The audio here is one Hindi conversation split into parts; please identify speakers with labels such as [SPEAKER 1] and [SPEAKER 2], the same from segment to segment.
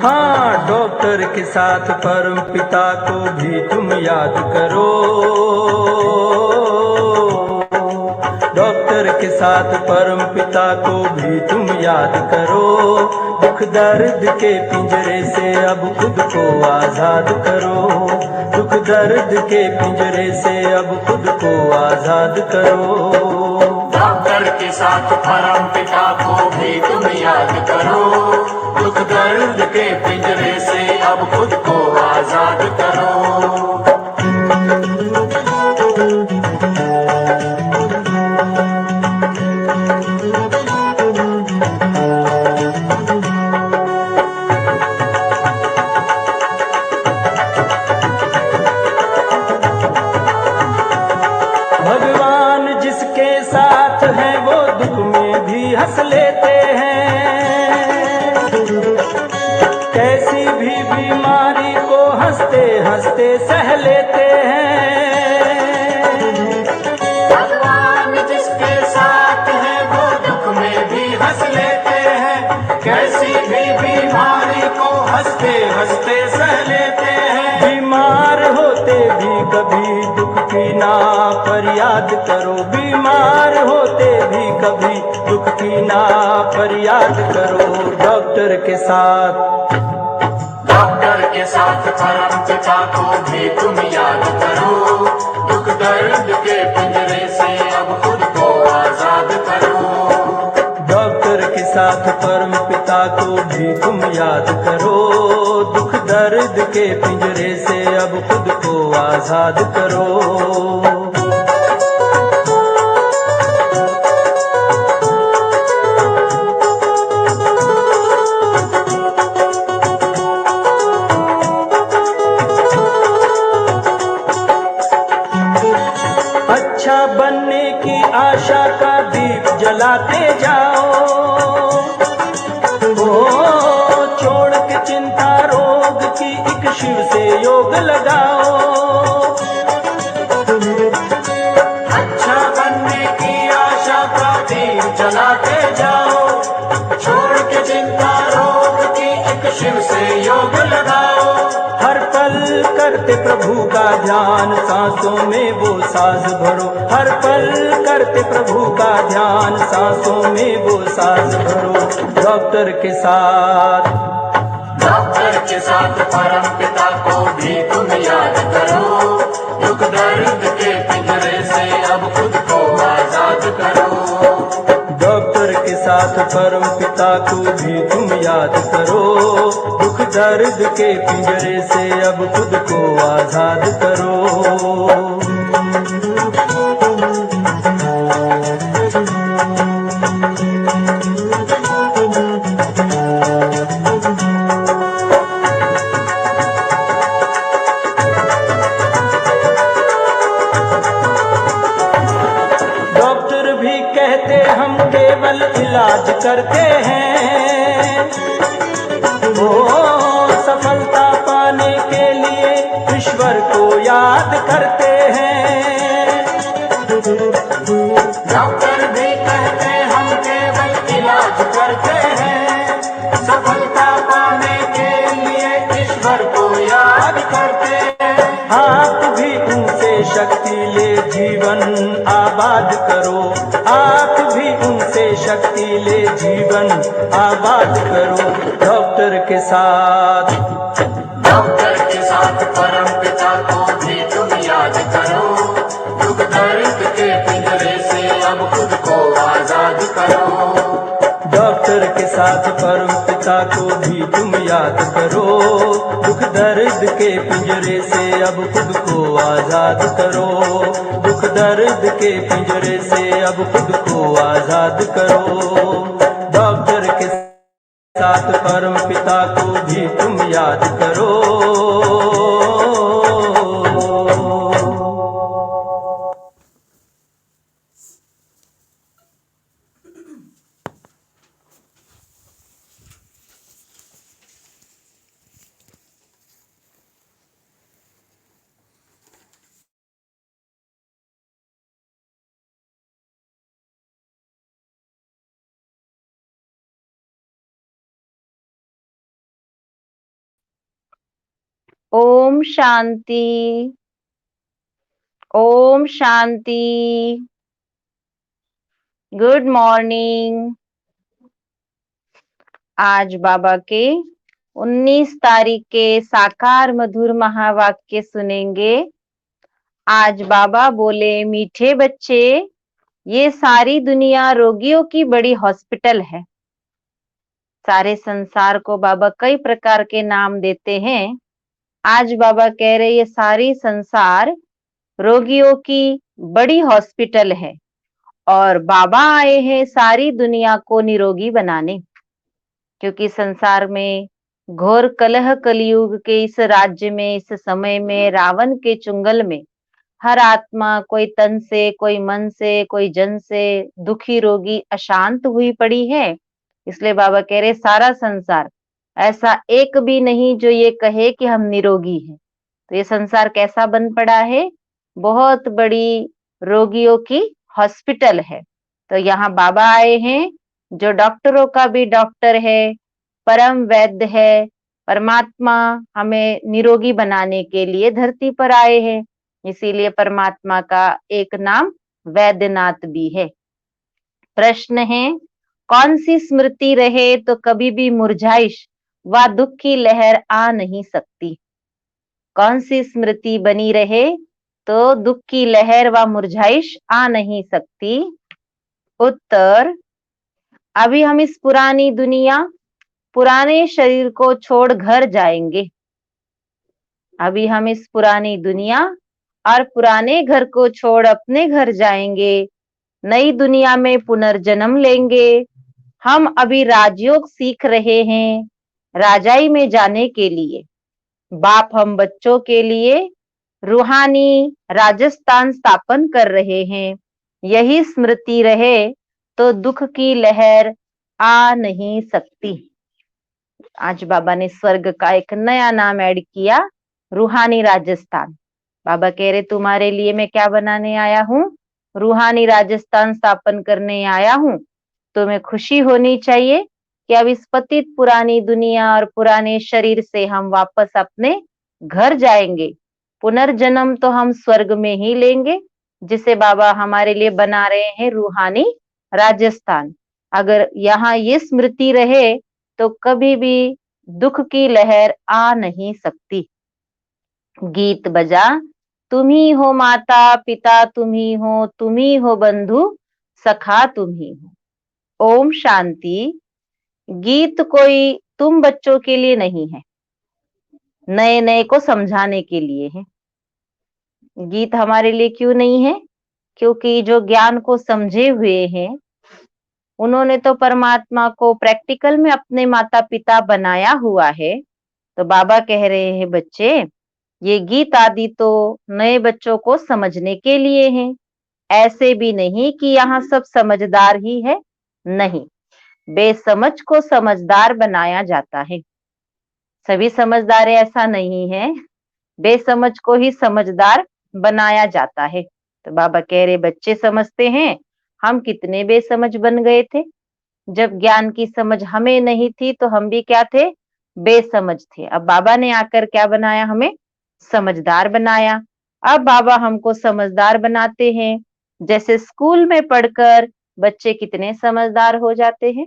[SPEAKER 1] हाँ, डॉक्टर के साथ परम पिता को भी तुम याद करो। डॉक्टर के साथ परम पिता को भी तुम याद करो। दुख दर्द के पिंजरे से अब खुद को आजाद करो। दुख दर्द के पिंजरे से अब खुद को आजाद करो।
[SPEAKER 2] डॉक्टर के साथ परम पिता को भी तुम याद करो। दुख दर्द के पिंजरे से अब खुद को आजाद करो।
[SPEAKER 1] भगवान जिसके साथ है वो दुख में भी हंस लेते हैं। कैसी भी बीमारी को हंसते हंसते सह लेते हैं।
[SPEAKER 2] भगवान जिसके साथ है वो दुख में भी हंस लेते हैं। कैसी भी बीमारी को हंसते हंसते सह लेते हैं।
[SPEAKER 1] बीमार होते भी कभी दुख की ना फरियाद करो। बीमार होते भी कभी दुख की ना फरियाद करो। डॉक्टर के साथ
[SPEAKER 2] परम पिता को भी तुम याद करो। दुख दर्द के पिंजरे से अब खुद को आजाद करो।
[SPEAKER 1] डॉक्टर के साथ परम पिता को भी तुम याद करो। दुख दर्द के पिंजरे से अब खुद को आजाद करो। अच्छा बनने की आशा का दीप जलाते जाओ। ओ छोड़ के चिंता रोग की एक शिव से योग लगाओ।
[SPEAKER 2] अच्छा बनने की आशा का दीप जलाते जाओ। छोड़ के चिंता रोग की एक शिव से योग लगाओ।
[SPEAKER 1] हर पल करते प्रभु का ध्यान, सांसों में वो साज भरो। हर पल करते प्रभु का ध्यान, सांसों में वो साज भरो। डॉक्टर के साथ
[SPEAKER 2] परम पिता को भी तुम याद करो। दुख दर्द के पिंजरे से अब खुद को आजाद करो।
[SPEAKER 1] डॉक्टर के साथ परम पिता को भी तुम याद करो। दुख दर्द के पिंजरे से अब खुद को आजाद करो। डॉक्टर भी कहते हम केवल इलाज करते हैं। ओ सफलता पाने के लिए ईश्वर को याद करते हैं।
[SPEAKER 2] डॉक्टर भी कहते हम केवल इलाज करते हैं। सफलता पाने के लिए ईश्वर को याद करते हैं।
[SPEAKER 1] आप भी उनसे शक्ति ले जीवन आबाद करो। आप भी उनसे शक्ति ले जीवन आबाद करो। डॉक्टर के साथ
[SPEAKER 2] परम पिता को भी तुम याद करो। दुख दर्द के पिंजरे से अब खुद को आजाद करो।
[SPEAKER 1] डॉक्टर के साथ परम पिता को भी तुम याद करो। दुख दर्द के पिंजरे से अब खुद को आजाद करो। दुख दर्द के पिंजरे से अब खुद को आजाद करो। डॉक्टर के साथ परम पिता को भी तुम याद करो।
[SPEAKER 3] ओम शांति। ओम शांति। Good morning. आज बाबा के 19 तारीख के साकार मधुर महावाक्य सुनेंगे। आज बाबा बोले, मीठे बच्चे, ये सारी दुनिया रोगियों की बड़ी हॉस्पिटल है। सारे संसार को बाबा कई प्रकार के नाम देते हैं। आज बाबा कह रहे ये सारी संसार रोगियों की बड़ी हॉस्पिटल है और बाबा आए हैं सारी दुनिया को निरोगी बनाने। क्योंकि संसार में घोर कलह कलयुग के इस राज्य में, इस समय में, रावण के चुंगल में हर आत्मा कोई तन से, कोई मन से, कोई जन से दुखी, रोगी, अशांत हुई पड़ी है। इसलिए बाबा कह रहे सारा संसार ऐसा एक भी नहीं जो ये कहे कि हम निरोगी हैं। तो ये संसार कैसा बन पड़ा है? बहुत बड़ी रोगियों की हॉस्पिटल है। तो यहाँ बाबा आए हैं जो डॉक्टरों का भी डॉक्टर है, परम वैद्य है। परमात्मा हमें निरोगी बनाने के लिए धरती पर आए हैं। इसीलिए परमात्मा का एक नाम वैद्यनाथ भी है। प्रश्न है, कौन सी स्मृति रहे तो कभी भी मुरझाइश व दुख की लहर आ नहीं सकती? कौन सी स्मृति बनी रहे तो दुख की लहर व मुरझाइश आ नहीं सकती? उत्तर, अभी हम इस पुरानी दुनिया, पुराने शरीर को छोड़ घर जाएंगे। अभी हम इस पुरानी दुनिया और पुराने घर को छोड़ अपने घर जाएंगे, नई दुनिया में पुनर्जन्म लेंगे। हम अभी राजयोग सीख रहे हैं राजाई में जाने के लिए। बाप हम बच्चों के लिए रूहानी राजस्थान स्थापन कर रहे हैं। यही स्मृति रहे तो दुख की लहर आ नहीं सकती। आज बाबा ने स्वर्ग का एक नया नाम ऐड किया, रूहानी राजस्थान। बाबा कह रहे तुम्हारे लिए मैं क्या बनाने आया हूँ? रूहानी राजस्थान स्थापन करने आया हूँ। तुम्हें खुशी होनी चाहिए कि अब इस पतित पुरानी दुनिया और पुराने शरीर से हम वापस अपने घर जाएंगे। पुनर्जन्म तो हम स्वर्ग में ही लेंगे, जिसे बाबा हमारे लिए बना रहे हैं रूहानी राजस्थान। अगर यहाँ ये स्मृति रहे तो कभी भी दुख की लहर आ नहीं सकती। गीत बजा, तुम ही हो माता पिता, तुम ही हो बंधु सखा, तुम ही हो। ओम शांति। गीत कोई तुम बच्चों के लिए नहीं है, नए नए को समझाने के लिए है। गीत हमारे लिए क्यों नहीं है? क्योंकि जो ज्ञान को समझे हुए हैं उन्होंने तो परमात्मा को प्रैक्टिकल में अपने माता पिता बनाया हुआ है। तो बाबा कह रहे हैं, बच्चे ये गीत आदि तो नए बच्चों को समझने के लिए हैं। ऐसे भी नहीं कि यहाँ सब समझदार ही है, नहीं, बेसमझ को समझदार बनाया जाता है। सभी समझदार ऐसा नहीं है, बेसमझ को ही समझदार बनाया जाता है। तो बाबा कह रहे बच्चे समझते हैं हम कितने बेसमझ बन गए थे। जब ज्ञान की समझ हमें नहीं थी तो हम भी क्या थे? बेसमझ थे। अब बाबा ने आकर क्या बनाया? हमें समझदार बनाया। अब बाबा हमको समझदार बनाते हैं। जैसे स्कूल में पढ़कर बच्चे कितने समझदार हो जाते हैं।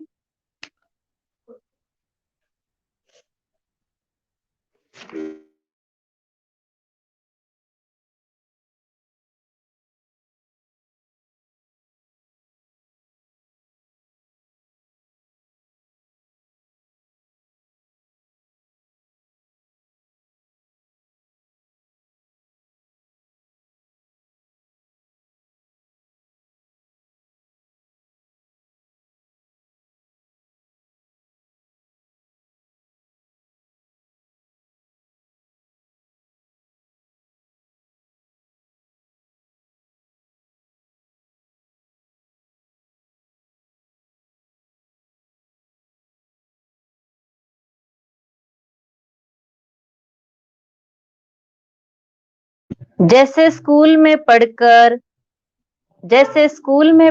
[SPEAKER 3] जैसे स्कूल में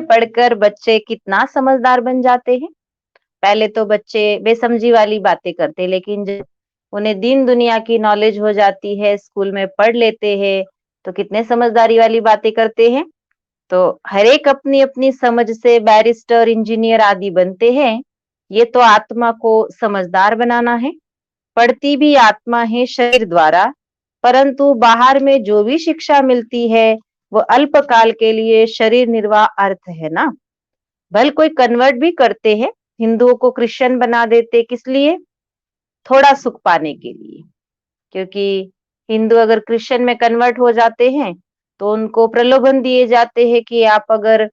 [SPEAKER 3] पढ़कर बच्चे कितना समझदार बन जाते हैं। पहले तो बच्चे बेसमझी वाली बातें करते, लेकिन जब उन्हें दीन दुनिया की नॉलेज हो जाती है, स्कूल में पढ़ लेते हैं, तो कितने समझदारी वाली बातें करते हैं। तो हर एक अपनी अपनी समझ से बैरिस्टर, इंजीनियर आदि बनते हैं। ये तो आत्मा को समझदार बनाना है। पढ़ती भी आत्मा है शरीर द्वारा, परंतु बाहर में जो भी शिक्षा मिलती है वो अल्पकाल के लिए शरीर निर्वाह अर्थ है ना। भले कोई कन्वर्ट भी करते हैं, हिंदुओं को क्रिश्चियन बना देते, किस लिए? थोड़ा सुख पाने के लिए। क्योंकि हिंदू अगर क्रिश्चियन में कन्वर्ट हो जाते हैं तो उनको प्रलोभन दिए जाते हैं कि आप अगर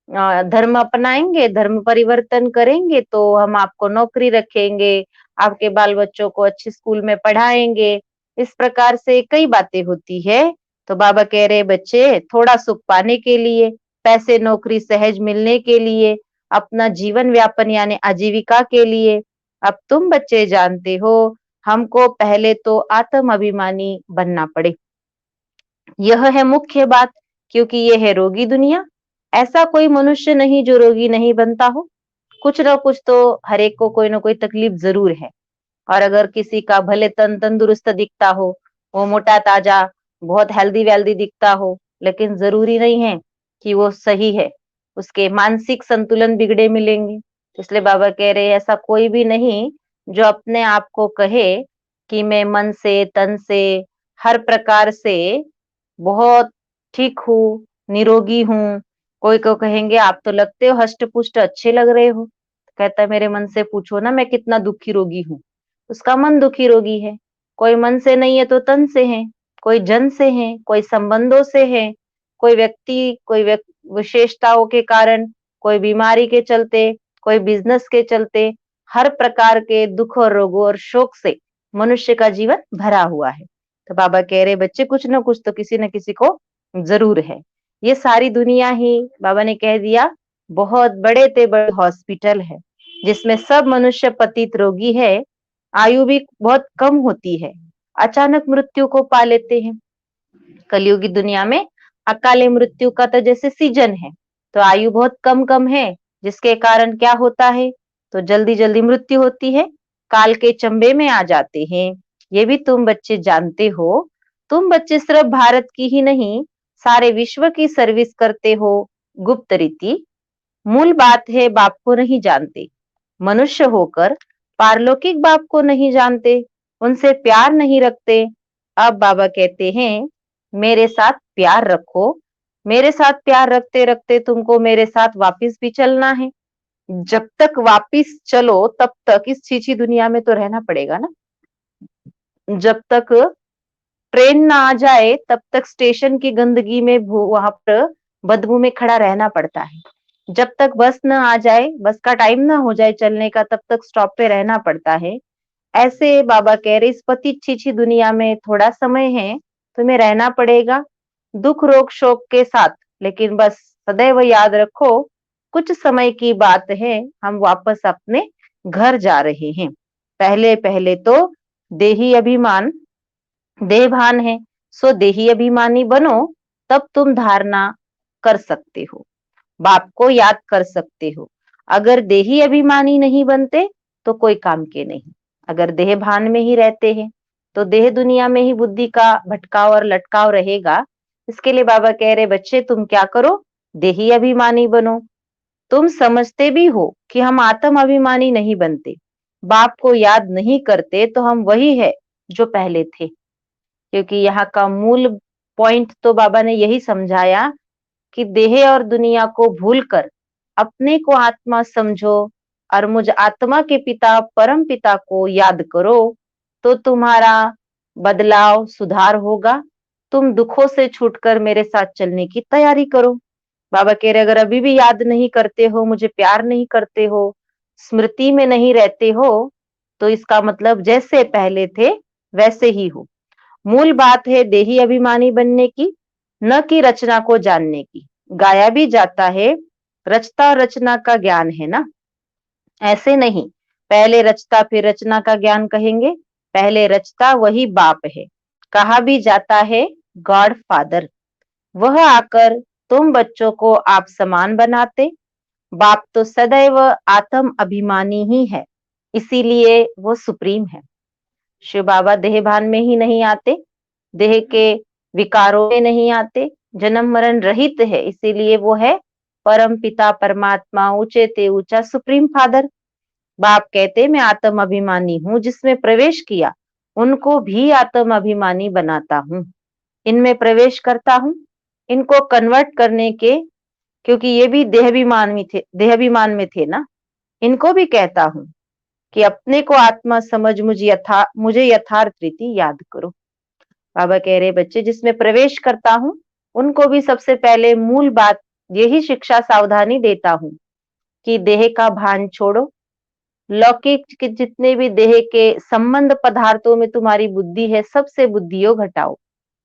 [SPEAKER 3] धर्म अपनाएंगे, धर्म परिवर्तन करेंगे तो हम आपको नौकरी रखेंगे, आपके बाल बच्चों को अच्छे स्कूल में पढ़ाएंगे। इस प्रकार से कई बातें होती है। तो बाबा कह रहे बच्चे, थोड़ा सुख पाने के लिए, पैसे नौकरी सहज मिलने के लिए, अपना जीवन व्यापन यानी आजीविका के लिए, अब तुम बच्चे जानते हो हमको पहले तो आत्म अभिमानी बनना पड़े। यह है मुख्य बात, क्योंकि यह है रोगी दुनिया। ऐसा कोई मनुष्य नहीं जो रोगी नहीं बनता हो। कुछ ना कुछ तो हर एक को कोई ना कोई तकलीफ जरूर है। और अगर किसी का भले तन तंदुरुस्त दिखता हो, वो मोटा ताजा बहुत हेल्दी वेल्दी दिखता हो, लेकिन जरूरी नहीं है कि वो सही है। उसके मानसिक संतुलन बिगड़े मिलेंगे। इसलिए बाबा कह रहे हैं ऐसा कोई भी नहीं जो अपने आप को कहे कि मैं मन से, तन से, हर प्रकार से बहुत ठीक हूँ, निरोगी हूँ। कोई को कहेंगे आप तो लगते हो हष्ट पुष्ट, अच्छे लग रहे हो। कहता है मेरे मन से पूछो ना मैं कितना दुखी रोगी हूँ। उसका मन दुखी रोगी है। कोई मन से नहीं है तो तन से है, कोई जन से है, कोई संबंधों से है, कोई व्यक्ति, विशेषताओं के कारण, कोई बीमारी के चलते, कोई बिजनेस के चलते, हर प्रकार के दुख और रोगों और शोक से मनुष्य का जीवन भरा हुआ है। तो बाबा कह रहे बच्चे कुछ ना कुछ तो किसी न किसी को जरूर है। ये सारी दुनिया ही बाबा ने कह दिया बहुत बड़े ते बड़े हॉस्पिटल है, जिसमें सब मनुष्य पतित रोगी है। आयु भी बहुत कम होती है, अचानक मृत्यु को पा लेते हैं। कलयुगी दुनिया में अकाले मृत्यु का तो जैसे सीजन है, तो आयु बहुत कम कम है, जिसके कारण क्या होता है, तो जल्दी जल्दी मृत्यु होती है, काल के चंबे में आ जाते हैं। ये भी तुम बच्चे जानते हो। तुम बच्चे सिर्फ भारत की ही नहीं, सारे विश्व की सर्विस करते हो गुप्त रीति। मूल बात है बाप को नहीं जानते, मनुष्य होकर पारलौकिक बाप को नहीं जानते, उनसे प्यार नहीं रखते। अब बाबा कहते हैं मेरे साथ प्यार रखो। मेरे साथ प्यार रखते रखते तुमको मेरे साथ वापिस भी चलना है। जब तक वापिस चलो तब तक इस छीछी दुनिया में तो रहना पड़ेगा ना। जब तक ट्रेन ना आ जाए तब तक स्टेशन की गंदगी में वहां पर बदबू में खड़ा रहना पड़ता है। जब तक बस न आ जाए, बस का टाइम ना हो जाए चलने का, तब तक स्टॉप पे रहना पड़ता है। ऐसे बाबा कह रहे इस पति छीछी दुनिया में थोड़ा समय है, तुम्हें रहना पड़ेगा दुख रोग शोक के साथ। लेकिन बस सदैव याद रखो कुछ समय की बात है, हम वापस अपने घर जा रहे हैं। पहले पहले तो देही अभिमान देहभान है, सो देही अभिमानी बनो, तब तुम धारणा कर सकते हो, बाप को याद कर सकते हो। अगर देही अभिमानी नहीं बनते तो कोई काम के नहीं। अगर देह भान में ही रहते हैं तो देह दुनिया में ही बुद्धि का भटकाव और लटकाव रहेगा। इसके लिए बाबा कह रहे बच्चे तुम क्या करो, देही अभिमानी बनो। तुम समझते भी हो कि हम आत्म अभिमानी नहीं बनते, बाप को याद नहीं करते तो हम वही है जो पहले थे। क्योंकि यहाँ का मूल पॉइंट तो बाबा ने यही समझाया कि देह और दुनिया को भूलकर अपने को आत्मा समझो और मुझ आत्मा के पिता परम पिता को याद करो, तो तुम्हारा बदलाव सुधार होगा। तुम दुखों से छूटकर मेरे साथ चलने की तैयारी करो। बाबा कह रहे अगर अभी भी याद नहीं करते हो, मुझे प्यार नहीं करते हो, स्मृति में नहीं रहते हो, तो इसका मतलब जैसे पहले थे वैसे ही हो। मूल बात है देही अभिमानी बनने की, न कि रचना को जानने की। गाया भी जाता है रचता और रचना का ज्ञान है ना, ऐसे नहीं पहले रचता फिर रचना का ज्ञान कहेंगे। पहले रचता वही बाप है, कहा भी जाता है गॉड फादर। वह आकर तुम बच्चों को आप समान बनाते। बाप तो सदैव आत्म अभिमानी ही है, इसीलिए वो सुप्रीम है। शिव बाबा देह भान में ही नहीं आते, देह के विकारों में नहीं आते, जन्म मरण रहित है, इसीलिए वो है परम पिता परमात्मा, ऊंचे ते ऊंचा सुप्रीम फादर। बाप कहते मैं आत्म अभिमानी हूँ, जिसमें प्रवेश किया उनको भी आत्म अभिमानी बनाता हूँ। इनमें प्रवेश करता हूँ, इनको कन्वर्ट करने के, क्योंकि ये भी देहाभिमान में थे ना, इनको भी कहता हूँ कि अपने को आत्मा समझ मुझे यथार्थ रीति याद करो। बाबा कह रहे बच्चे जिसमें प्रवेश करता हूँ उनको भी सबसे पहले मूल बात यही शिक्षा सावधानी देता हूँ कि देह का भान छोड़ो, लौकिक के जितने भी देह के संबंध पदार्थों में तुम्हारी बुद्धि है सबसे बुद्धियों घटाओ,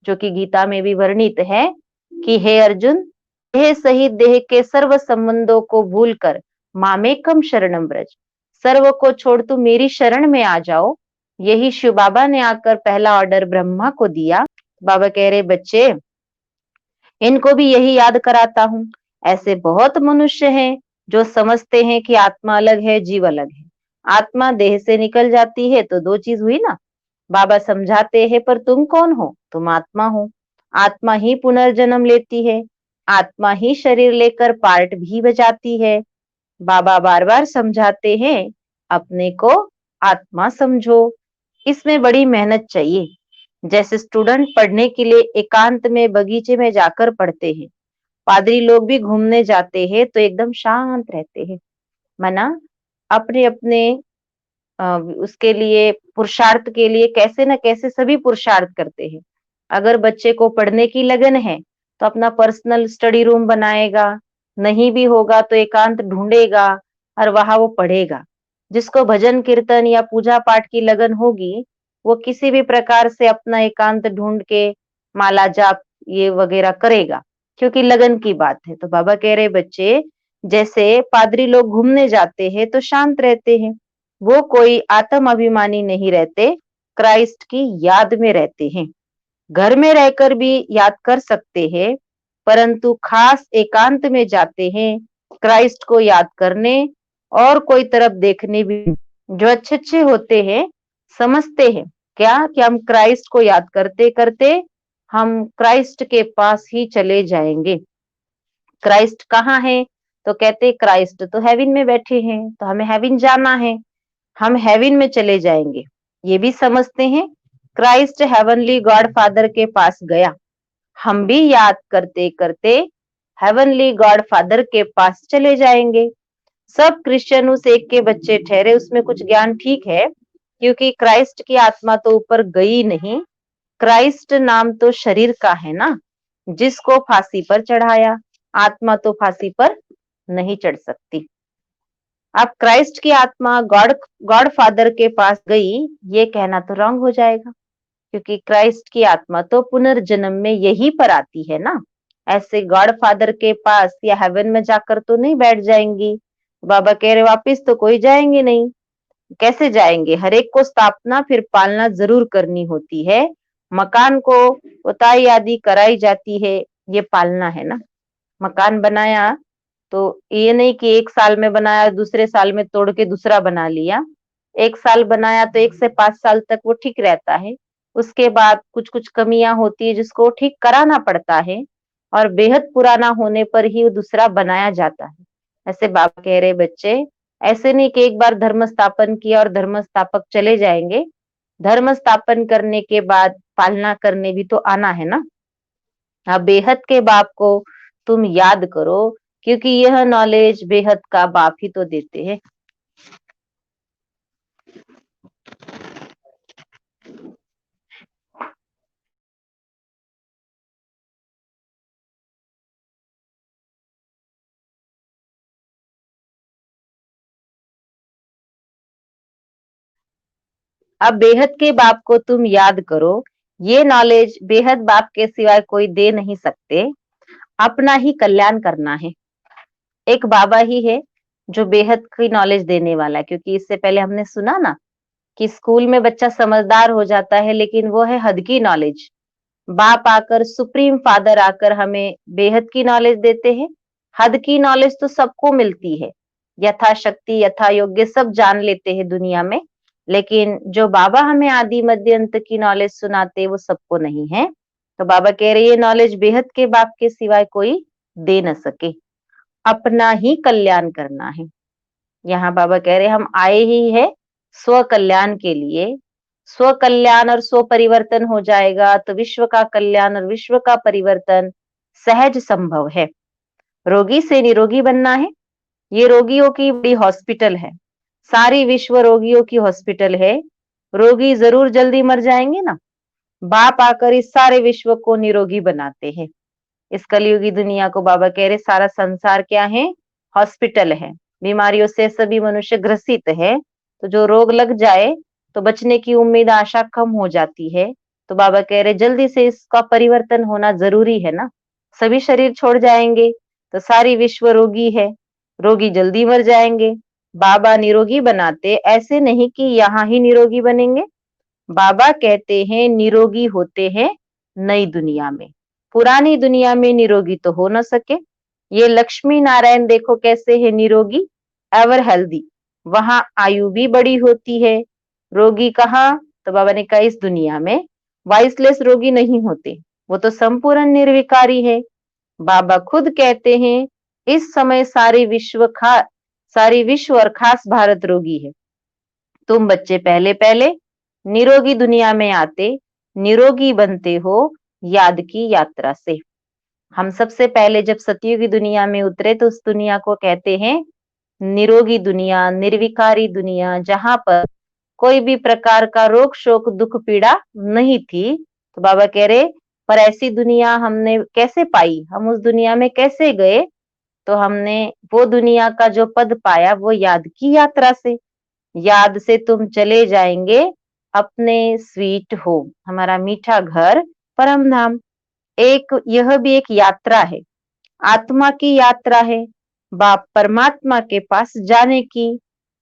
[SPEAKER 3] जो कि गीता में भी वर्णित है कि हे अर्जुन, देह सहित देह के सर्व संबंधों को भूलकर मामेकम शरणम व्रज, सर्व को छोड़ तू मेरी शरण में आ जाओ। यही शिव बाबा ने आकर पहला ऑर्डर ब्रह्मा को दिया। बाबा कह रहे बच्चे इनको भी यही याद कराता हूँ। ऐसे बहुत मनुष्य हैं जो समझते हैं कि आत्मा अलग है, जीव अलग है। आत्मा देह से निकल जाती है तो दो चीज हुई ना। बाबा समझाते हैं पर तुम कौन हो? तुम आत्मा हो। आत्मा ही पुनर्जन्म लेती है, आत्मा ही शरीर लेकर पार्ट भी बजाती है। बाबा बार बार समझाते हैं अपने को आत्मा समझो। इसमें बड़ी मेहनत चाहिए। जैसे स्टूडेंट पढ़ने के लिए एकांत में बगीचे में जाकर पढ़ते हैं, पादरी लोग भी घूमने जाते हैं तो एकदम शांत रहते हैं, मना अपने अपने उसके लिए पुरुषार्थ के लिए कैसे न कैसे सभी पुरुषार्थ करते हैं। अगर बच्चे को पढ़ने की लगन है तो अपना पर्सनल स्टडी रूम बनाएगा, नहीं भी होगा तो एकांत ढूंढेगा और वहां वो पढ़ेगा। जिसको भजन कीर्तन या पूजा पाठ की लगन होगी वो किसी भी प्रकार से अपना एकांत ढूंढ के माला जाप ये वगैरह करेगा, क्योंकि लगन की बात है। तो बाबा कह रहे बच्चे जैसे पादरी लोग घूमने जाते हैं तो शांत रहते हैं, वो कोई आत्म अभिमानी नहीं रहते, क्राइस्ट की याद में रहते हैं। घर में रहकर भी याद कर सकते हैं, परंतु खास एकांत में जाते हैं क्राइस्ट को याद करने और कोई तरफ देखने भी। जो अच्छे अच्छे होते हैं समझते हैं क्या कि हम क्राइस्ट को याद करते करते हम क्राइस्ट के पास ही चले जाएंगे। क्राइस्ट कहाँ है? तो कहते क्राइस्ट तो हेवन में बैठे हैं, तो हमें हेवन जाना है, हम हेवन में चले जाएंगे। ये भी समझते हैं क्राइस्ट हेवनली गॉड फादर के पास गया, हम भी याद करते करते हेवनली गॉड फादर के पास चले जाएंगे। सब क्रिश्चियन उस एक के बच्चे ठहरे, उसमें कुछ ज्ञान ठीक है, क्योंकि क्राइस्ट की आत्मा तो ऊपर गई नहीं, क्राइस्ट नाम तो शरीर का है ना, जिसको फांसी पर चढ़ाया, आत्मा तो फांसी पर नहीं चढ़ सकती। अब क्राइस्ट की आत्मा गॉड गॉड फादर के पास गई, ये कहना तो रॉन्ग हो जाएगा, क्योंकि क्राइस्ट की आत्मा तो पुनर्जन्म में यही पर आती है ना। ऐसे गॉड फादर के पास या हेवन में जाकर तो नहीं बैठ जाएंगी। बाबा कह रहे वापिस तो कोई जाएंगे नहीं। कैसे जाएंगे? हर एक को स्थापना फिर पालना जरूर करनी होती है। मकान को उताई आदि कराई जाती है, ये पालना है ना। मकान बनाया तो ये नहीं कि एक साल में बनाया दूसरे साल में तोड़ के दूसरा बना लिया। एक साल बनाया तो 1 से 5 साल तक वो ठीक रहता है, उसके बाद कुछ कुछ कमियां होती है जिसको ठीक कराना पड़ता है, और बेहद पुराना होने पर ही वो दूसरा बनाया जाता है। ऐसे बाबा कह रहे बच्चे ऐसे नहीं कि एक बार धर्म स्थापन किया और धर्म स्थापक चले जाएंगे, धर्म स्थापन करने के बाद पालना करने भी तो आना है ना। अब बेहद के बाप को तुम याद करो, क्योंकि यह नॉलेज बेहद का बाप ही तो देते हैं। अब बेहद के बाप को तुम याद करो, ये नॉलेज बेहद बाप के सिवाय कोई दे नहीं सकते। अपना ही कल्याण करना है। एक बाबा ही है जो बेहद की नॉलेज देने वाला है, क्योंकि इससे पहले हमने सुना ना कि स्कूल में बच्चा समझदार हो जाता है, लेकिन वो है हद की नॉलेज। बाप आकर सुप्रीम फादर आकर हमें बेहद की नॉलेज देते हैं। हद की नॉलेज तो सबको मिलती है, यथाशक्ति यथा योग्य सब जान लेते हैं दुनिया में, लेकिन जो बाबा हमें आदि मध्य अंत की नॉलेज सुनाते वो सबको नहीं है। तो बाबा कह रहे ये नॉलेज बेहद के बाप के सिवाय कोई दे न सके, अपना ही कल्याण करना है। यहाँ बाबा कह रहे हम आए ही है स्व कल्याण के लिए। स्व कल्याण और स्व परिवर्तन हो जाएगा तो विश्व का कल्याण और विश्व का परिवर्तन सहज संभव है। रोगी से निरोगी बनना है। ये रोगियों की बड़ी हॉस्पिटल है, सारी विश्व रोगियों की हॉस्पिटल है। रोगी जरूर जल्दी मर जाएंगे ना, बाप आकर इस सारे विश्व को निरोगी बनाते हैं। इस कलयुगी दुनिया को बाबा कह रहे सारा संसार क्या है, हॉस्पिटल है। बीमारियों से सभी मनुष्य ग्रसित है, तो जो रोग लग जाए तो बचने की उम्मीद आशा कम हो जाती है। तो बाबा कह रहे जल्दी से इसका परिवर्तन होना जरूरी है ना, सभी शरीर छोड़ जाएंगे तो सारी विश्व रोगी है, रोगी जल्दी मर जाएंगे। बाबा निरोगी बनाते, ऐसे नहीं कि यहाँ ही निरोगी बनेंगे। बाबा कहते हैं निरोगी होते हैं नई दुनिया में, पुरानी दुनिया में निरोगी तो हो न सके। ये लक्ष्मी नारायण देखो कैसे है निरोगी, एवर हेल्दी, वहां आयु भी बड़ी होती है। रोगी कहाँ, तो बाबा ने कहा इस दुनिया में वाइसलेस रोगी नहीं होते, वो तो संपूर्ण निर्विकारी है। बाबा खुद कहते हैं इस समय सारी विश्व और खास भारत रोगी है। तुम बच्चे पहले पहले निरोगी दुनिया में आते, निरोगी बनते हो याद की यात्रा से। हम सबसे पहले जब सतयुगी दुनिया में उतरे तो उस दुनिया को कहते हैं निरोगी दुनिया, निर्विकारी दुनिया, जहां पर कोई भी प्रकार का रोग शोक दुख पीड़ा नहीं थी। तो बाबा कह रहे पर ऐसी दुनिया हमने कैसे पाई, हम उस दुनिया में कैसे गए, तो हमने वो दुनिया का जो पद पाया वो याद की यात्रा से। याद से तुम चले जाएंगे अपने स्वीट होम, हमारा मीठा घर परम धाम। एक यह भी एक यात्रा है, आत्मा की यात्रा है, बाप परमात्मा के पास जाने की।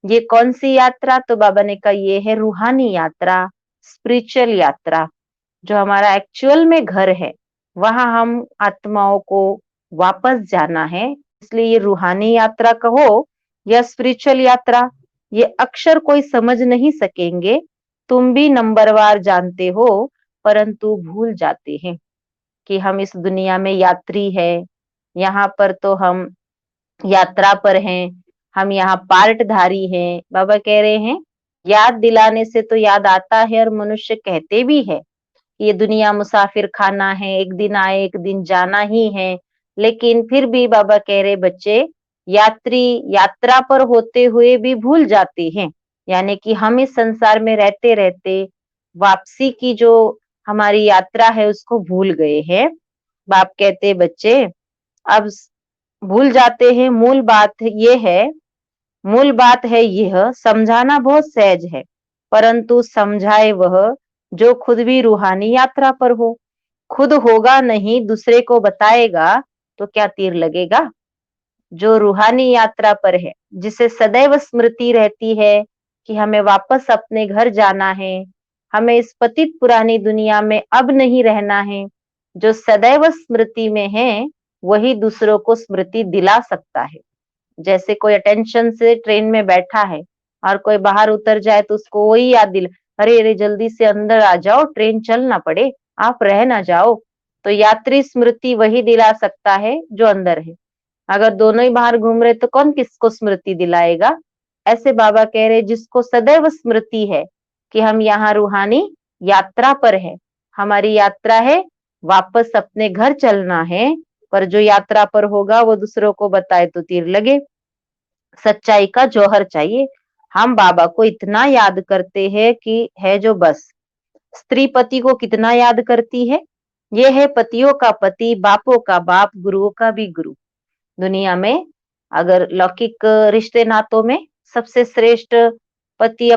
[SPEAKER 3] ये कौन सी यात्रा, तो बाबा ने कहा ये है रूहानी यात्रा, स्पिरिचुअल यात्रा। जो हमारा एक्चुअल में घर है वहां हम आत्माओं को वापस जाना है, इसलिए ये रूहानी यात्रा कहो या स्पिरिचुअल यात्रा, ये अक्षर कोई समझ नहीं सकेंगे। तुम भी नंबरवार जानते हो परंतु भूल जाते हैं कि हम इस दुनिया में यात्री है। यहाँ पर तो हम यात्रा पर हैं, हम यहाँ पार्टधारी हैं। बाबा कह रहे हैं याद दिलाने से तो याद आता है, और मनुष्य कहते भी है ये दुनिया मुसाफिर खाना है, एक दिन आए एक दिन जाना ही है। लेकिन फिर भी बाबा कह रहे बच्चे यात्री यात्रा पर होते हुए भी भूल जाते हैं, यानी कि हम इस संसार में रहते रहते वापसी की जो हमारी यात्रा है उसको भूल गए हैं। बाप कहते बच्चे अब भूल जाते हैं। मूल बात है यह समझाना बहुत सहज है, परंतु समझाए वह जो खुद भी रूहानी यात्रा पर हो। खुद होगा नहीं, दूसरे को बताएगा तो क्या तीर लगेगा। जो रूहानी यात्रा पर है, जिसे सदैव स्मृति रहती है कि हमें वापस अपने घर जाना है, हमें इस पतित पुरानी दुनिया में अब नहीं रहना है, जो सदैव स्मृति में है वही दूसरों को स्मृति दिला सकता है। जैसे कोई अटेंशन से ट्रेन में बैठा है और कोई बाहर उतर जाए तो उसको वही याद दिला, अरे अरे जल्दी से अंदर आ जाओ, ट्रेन चल ना पड़े, आप रह ना जाओ। तो यात्री स्मृति वही दिला सकता है जो अंदर है। अगर दोनों ही बाहर घूम रहे तो कौन किसको स्मृति दिलाएगा। ऐसे बाबा कह रहे जिसको सदैव स्मृति है कि हम यहाँ रूहानी यात्रा पर है, हमारी यात्रा है वापस अपने घर चलना है, पर जो यात्रा पर होगा वो दूसरों को बताए तो तीर लगे। सच्चाई का जौहर चाहिए। हम बाबा को इतना याद करते हैं कि है जो बस। स्त्री पति को कितना याद करती है, ये है पतियों का पति, बापों का बाप, गुरुओं का भी गुरु। दुनिया में अगर लौकिक रिश्ते नातों में सबसे श्रेष्ठ पत्नी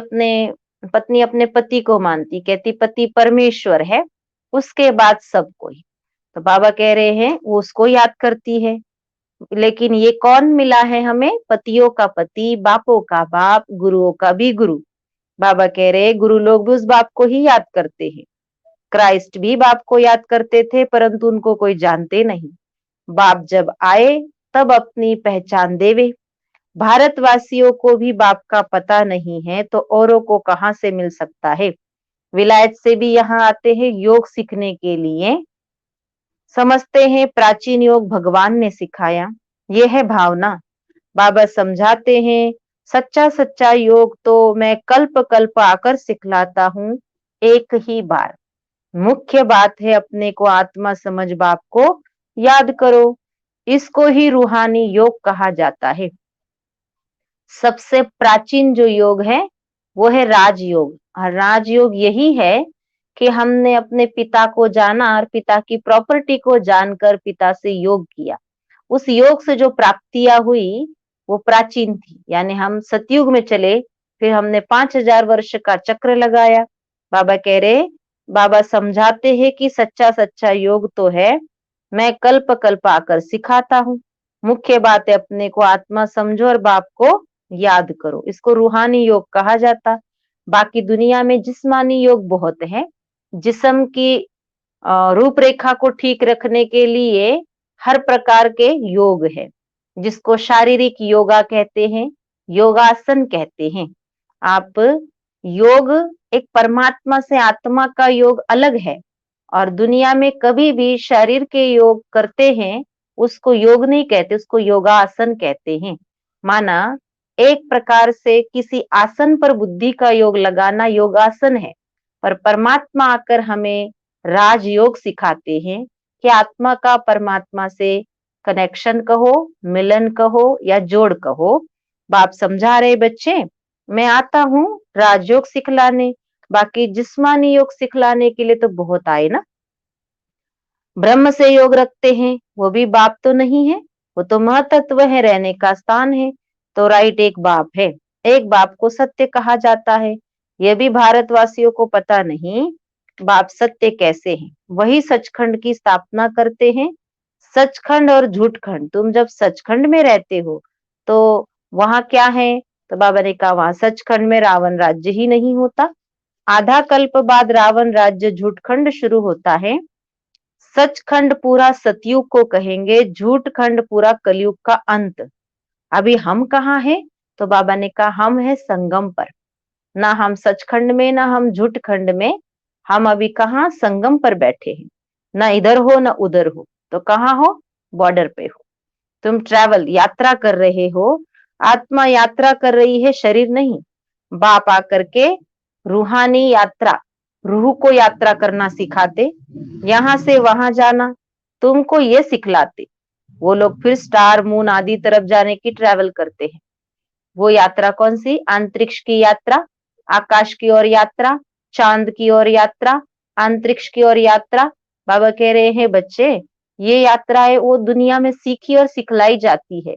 [SPEAKER 3] अपने पति को मानती, कहती पति परमेश्वर है, उसके बाद सब कोई। तो बाबा कह रहे हैं वो उसको याद करती है। लेकिन ये कौन मिला है हमें, पतियों का पति, बापों का बाप, गुरुओं का भी गुरु। बाबा कह रहे गुरु लोग भी उस बाप को ही याद करते हैं। क्राइस्ट भी बाप को याद करते थे परंतु उनको कोई जानते नहीं। बाप जब आए तब अपनी पहचान देवे। भारतवासियों को भी बाप का पता नहीं है तो औरों को कहाँ से मिल सकता है। विलायत से भी यहाँ आते हैं योग सीखने के लिए, समझते हैं प्राचीन योग भगवान ने सिखाया, ये है भावना। बाबा समझाते हैं सच्चा सच्चा योग तो मैं कल्प कल्प आकर सिखलाता हूँ एक ही बार। मुख्य बात है अपने को आत्मा समझ बाप को याद करो, इसको ही रूहानी योग कहा जाता है। सबसे प्राचीन जो योग है वो है राजयोग, और राजयोग यही है कि हमने अपने पिता को जाना और पिता की प्रॉपर्टी को जानकर पिता से योग किया। उस योग से जो प्राप्तियां हुई वो प्राचीन थी, यानी हम सतयुग में चले, फिर हमने 5000 वर्ष का चक्र लगाया। बाबा कह रहे, बाबा समझाते हैं कि सच्चा सच्चा योग तो है मैं कल्प कल्प आकर सिखाता हूँ। मुख्य बात है अपने को आत्मा समझो और बाप को याद करो, इसको रूहानी योग कहा जाता। बाकी दुनिया में जिस्मानी योग बहुत है, जिस्म की रूपरेखा को ठीक रखने के लिए हर प्रकार के योग है, जिसको शारीरिक योगा कहते हैं, योगासन कहते हैं। आप योग एक परमात्मा से आत्मा का योग अलग है, और दुनिया में कभी भी शरीर के योग करते हैं उसको योग नहीं कहते, उसको योगासन कहते हैं। माना एक प्रकार से किसी आसन पर बुद्धि का योग लगाना योगासन है, पर परमात्मा आकर हमें राजयोग सिखाते हैं कि आत्मा का परमात्मा से कनेक्शन कहो, मिलन कहो या जोड़ कहो। बाप समझा रहे बच्चे, मैं आता हूँ राजयोग सिखलाने, बाकी जिस्मानी योग सिखलाने के लिए तो बहुत आए ना। ब्रह्म से योग रखते हैं वो भी बाप तो नहीं है, वो तो महतत्व है, रहने का स्थान है। तो राइट, एक बाप है, एक बाप को सत्य कहा जाता है। ये भी भारतवासियों को पता नहीं बाप सत्य कैसे हैं। वही सचखंड की स्थापना करते हैं। सचखंड और झूठखंड, तुम जब सचखंड में रहते हो तो वहां क्या है, तो बाबा ने कहा वहां सचखंड में रावण राज्य ही नहीं होता। आधा कल्प बाद रावण राज्य झूठखंड शुरू होता है। सचखंड पूरा सतयुग को कहेंगे, झूठखंड पूरा कलयुग का अंत। अभी हम कहाँ हैं, तो बाबा ने कहा हम है संगम पर, ना हम सचखंड में ना हम झूठखंड में, हम अभी कहाँ संगम पर बैठे हैं, ना इधर हो ना उधर हो, तो कहाँ हो, बॉर्डर पे हो। तुम ट्रैवल यात्रा कर रहे हो, आत्मा यात्रा कर रही है, शरीर नहीं। बाप आकर के रूहानी यात्रा, रूह को यात्रा करना सिखाते, यहाँ से वहां जाना तुमको ये सिखलाते। वो लोग फिर स्टार मून आदि तरफ जाने की ट्रैवल करते हैं। वो यात्रा कौन सी, अंतरिक्ष की यात्रा, आकाश की ओर यात्रा, चांद की ओर यात्रा, अंतरिक्ष की ओर यात्रा। बाबा कह रहे हैं बच्चे, ये यात्रा है वो दुनिया में सीखी और सिखलाई जाती है।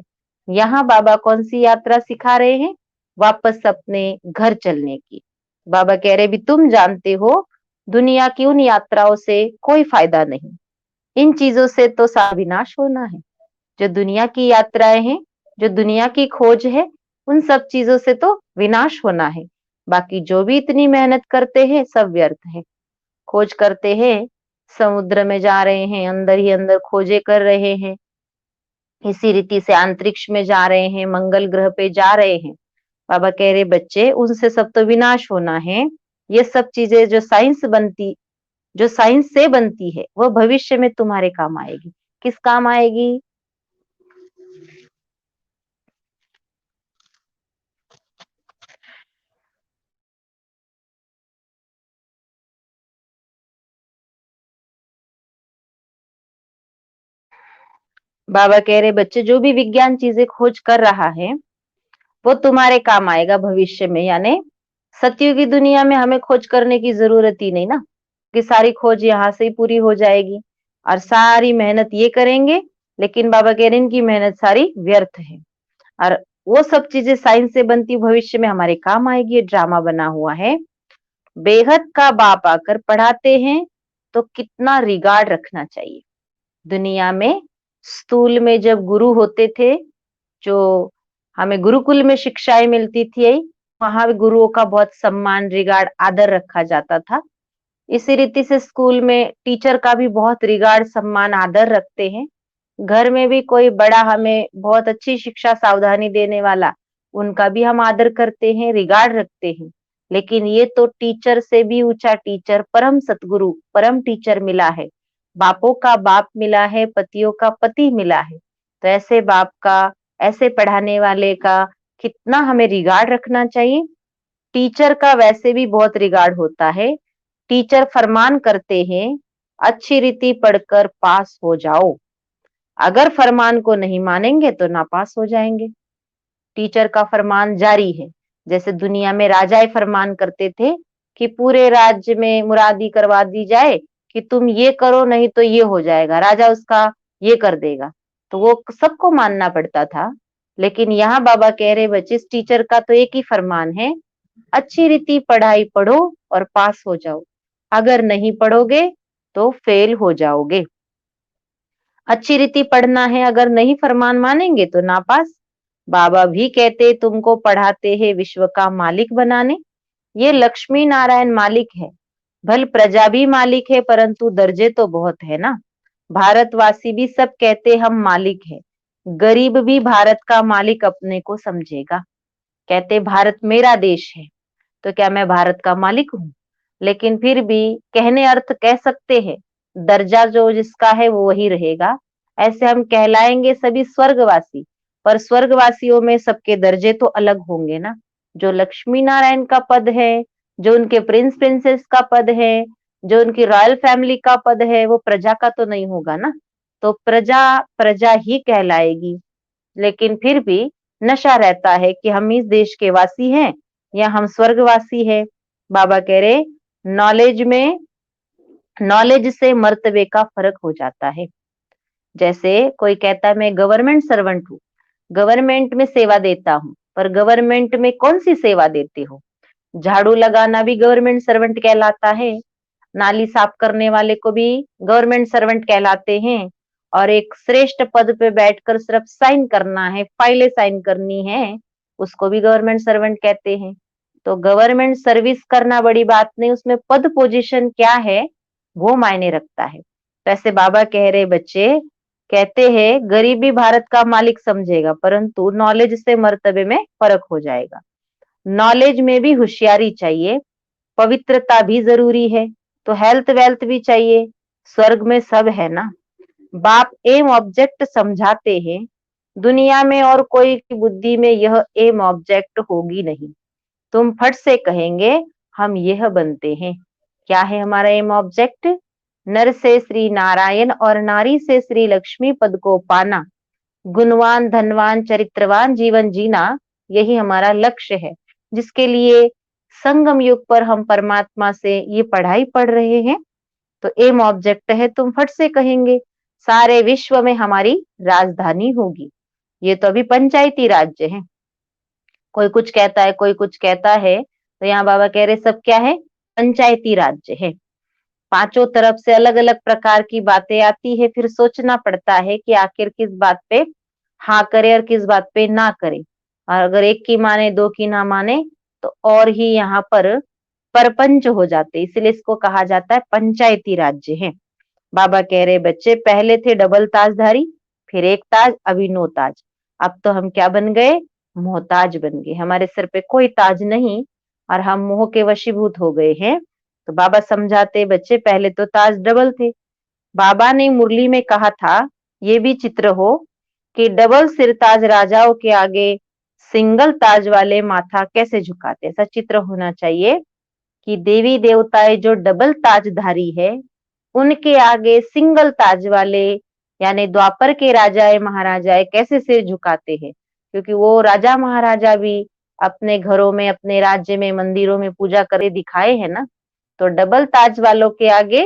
[SPEAKER 3] यहाँ बाबा कौन सी यात्रा सिखा रहे हैं, वापस अपने घर चलने की। बाबा कह रहे भी तुम जानते हो दुनिया की उन यात्राओं से कोई फायदा नहीं, इन चीजों से तो सारा विनाश होना है। जो दुनिया की यात्राएं हैं, जो दुनिया की खोज है, उन सब चीजों से तो विनाश होना है। बाकी जो भी इतनी मेहनत करते हैं सब व्यर्थ है। खोज करते हैं, समुद्र में जा रहे हैं, अंदर ही अंदर खोजे कर रहे हैं, इसी रीति से अंतरिक्ष में जा रहे हैं, मंगल ग्रह पे जा रहे हैं। बाबा कह रहे बच्चे उनसे सब तो विनाश होना है। ये सब चीजें जो साइंस से बनती है वो भविष्य में तुम्हारे काम आएगी। किस काम आएगी, बाबा कह रहे बच्चे जो भी विज्ञान चीजें खोज कर रहा है वो तुम्हारे काम आएगा भविष्य में। यानी सतयुग की दुनिया में हमें खोज करने की जरूरत ही नहीं ना, कि सारी खोज यहाँ से ही पूरी हो जाएगी और सारी मेहनत ये करेंगे, लेकिन बाबा कह रहे हैं इनकी मेहनत सारी व्यर्थ है। और वो सब चीजें साइंस से बनती भविष्य में हमारे काम आएगी। ये ड्रामा बना हुआ है। बेहद का बाप आकर पढ़ाते हैं तो कितना रिगार्ड रखना चाहिए। दुनिया में स्कूल में जब गुरु होते थे, जो हमें गुरुकुल में शिक्षाएं मिलती थी, वहां भी गुरुओं का बहुत सम्मान, रिगार्ड, आदर रखा जाता था। इसी रीति से स्कूल में टीचर का भी बहुत रिगार्ड, सम्मान, आदर रखते हैं। घर में भी कोई बड़ा हमें बहुत अच्छी शिक्षा सावधानी देने वाला, उनका भी हम आदर करते हैं, रिगार्ड रखते हैं। लेकिन ये तो टीचर से भी ऊंचा टीचर, परम सतगुरु, परम टीचर मिला है, बापों का बाप मिला है, पतियों का पति मिला है। तो ऐसे बाप का, ऐसे पढ़ाने वाले का कितना हमें रिगार्ड रखना चाहिए। टीचर का वैसे भी बहुत रिगार्ड होता है। टीचर फरमान करते हैं, अच्छी रीति पढ़कर पास हो जाओ। अगर फरमान को नहीं मानेंगे तो नापास हो जाएंगे। टीचर का फरमान जारी है। जैसे दुनिया में राजाएं फरमान करते थे कि पूरे राज्य में मुरादी करवा दी जाए कि तुम ये करो नहीं तो ये हो जाएगा, राजा उसका ये कर देगा, तो वो सबको मानना पड़ता था। लेकिन यहाँ बाबा कह रहे बच्चे, इस टीचर का तो एक ही फरमान है, अच्छी रीति पढ़ाई पढ़ो और पास हो जाओ। अगर नहीं पढ़ोगे तो फेल हो जाओगे। अच्छी रीति पढ़ना है, अगर नहीं फरमान मानेंगे तो नापास। बाबा भी कहते तुमको पढ़ाते हैं विश्व का मालिक बनाने। ये लक्ष्मी नारायण मालिक है, भल प्रजा भी मालिक है, परंतु दर्जे तो बहुत है ना। भारतवासी भी सब कहते हम मालिक है, गरीब भी भारत का मालिक अपने को समझेगा। कहते भारत मेरा देश है, तो क्या मैं भारत का मालिक हूँ? लेकिन फिर भी कहने अर्थ कह सकते हैं, दर्जा जो जिसका है वो वही रहेगा। ऐसे हम कहलाएंगे सभी स्वर्गवासी, पर स्वर्गवासियों में सबके दर्जे तो अलग होंगे ना। जो लक्ष्मी नारायण का पद है, जो उनके प्रिंस प्रिंसेस का पद है, जो उनकी रॉयल फैमिली का पद है, वो प्रजा का तो नहीं होगा ना। तो प्रजा प्रजा ही कहलाएगी। लेकिन फिर भी नशा रहता है कि हम इस देश के वासी हैं या हम स्वर्गवासी है। बाबा कह रहे नॉलेज से मर्तबे का फर्क हो जाता है। जैसे कोई कहता है मैं गवर्नमेंट सर्वेंट हूँ, गवर्नमेंट में सेवा देता हूँ, पर गवर्नमेंट में कौन सी सेवा देते हो? झाड़ू लगाना भी गवर्नमेंट सर्वेंट कहलाता है, नाली साफ करने वाले को भी गवर्नमेंट सर्वेंट कहलाते हैं, और एक श्रेष्ठ पद पे बैठकर सिर्फ साइन करना है, फाइलें साइन करनी है, उसको भी गवर्नमेंट सर्वेंट कहते हैं। तो गवर्नमेंट सर्विस करना बड़ी बात नहीं, उसमें पद पोजीशन क्या है वो मायने रखता है। तो ऐसे बाबा कह रहे बच्चे, कहते हैं गरीब भी भारत का मालिक समझेगा, परंतु नॉलेज से मर्तबे में फर्क हो जाएगा। नॉलेज में भी होशियारी चाहिए, पवित्रता भी जरूरी है, तो हेल्थ वेल्थ भी चाहिए। स्वर्ग में सब है ना। बाप एम ऑब्जेक्ट समझाते हैं, दुनिया में और कोई की बुद्धि में यह एम ऑब्जेक्ट होगी नहीं। तुम फट से कहेंगे हम यह बनते हैं। क्या है हमारा एम ऑब्जेक्ट? नर से श्री नारायण और नारी से श्री लक्ष्मी पद को पाना, गुणवान धनवान चरित्रवान जीवन जीना, यही हमारा लक्ष्य है, जिसके लिए संगम युग पर हम परमात्मा से ये पढ़ाई पढ़ रहे हैं। तो एम ऑब्जेक्ट है, तुम फट से कहेंगे सारे विश्व में हमारी राजधानी होगी। ये तो अभी पंचायती राज्य है, कोई कुछ कहता है कोई कुछ कहता है, तो यहाँ बाबा कह रहे सब क्या है? पंचायती राज्य है। पांचों तरफ से अलग अलग प्रकार की बातें आती है, फिर सोचना पड़ता है कि आखिर किस बात पे हाँ करे और किस बात पे ना करे। और अगर एक की माने दो की ना माने तो और ही यहाँ पर परपंच हो जाते, इसलिए इसको कहा जाता है पंचायती राज्य है। बाबा कह रहे बच्चे, पहले थे डबल ताजधारी, फिर एक ताज, अभी नो ताज। अब तो हम क्या बन गए? मोहताज बन गए, हमारे सिर पे कोई ताज नहीं और हम मोह के वशीभूत हो गए हैं। तो बाबा समझाते बच्चे, पहले तो ताज डबल थे। बाबा ने मुरली में कहा था, ये भी चित्र हो कि डबल सिरताज राजाओं के आगे सिंगल ताज वाले माथा कैसे झुकाते, ऐसा चित्र होना चाहिए कि देवी देवताएं जो डबल ताजधारी है, उनके आगे सिंगल ताज वाले यानी द्वापर के राजाएं महाराजाएं कैसे सिर झुकाते हैं। क्योंकि वो राजा महाराजा भी अपने घरों में, अपने राज्य में, मंदिरों में पूजा करे दिखाए हैं ना। तो डबल ताज वालों के आगे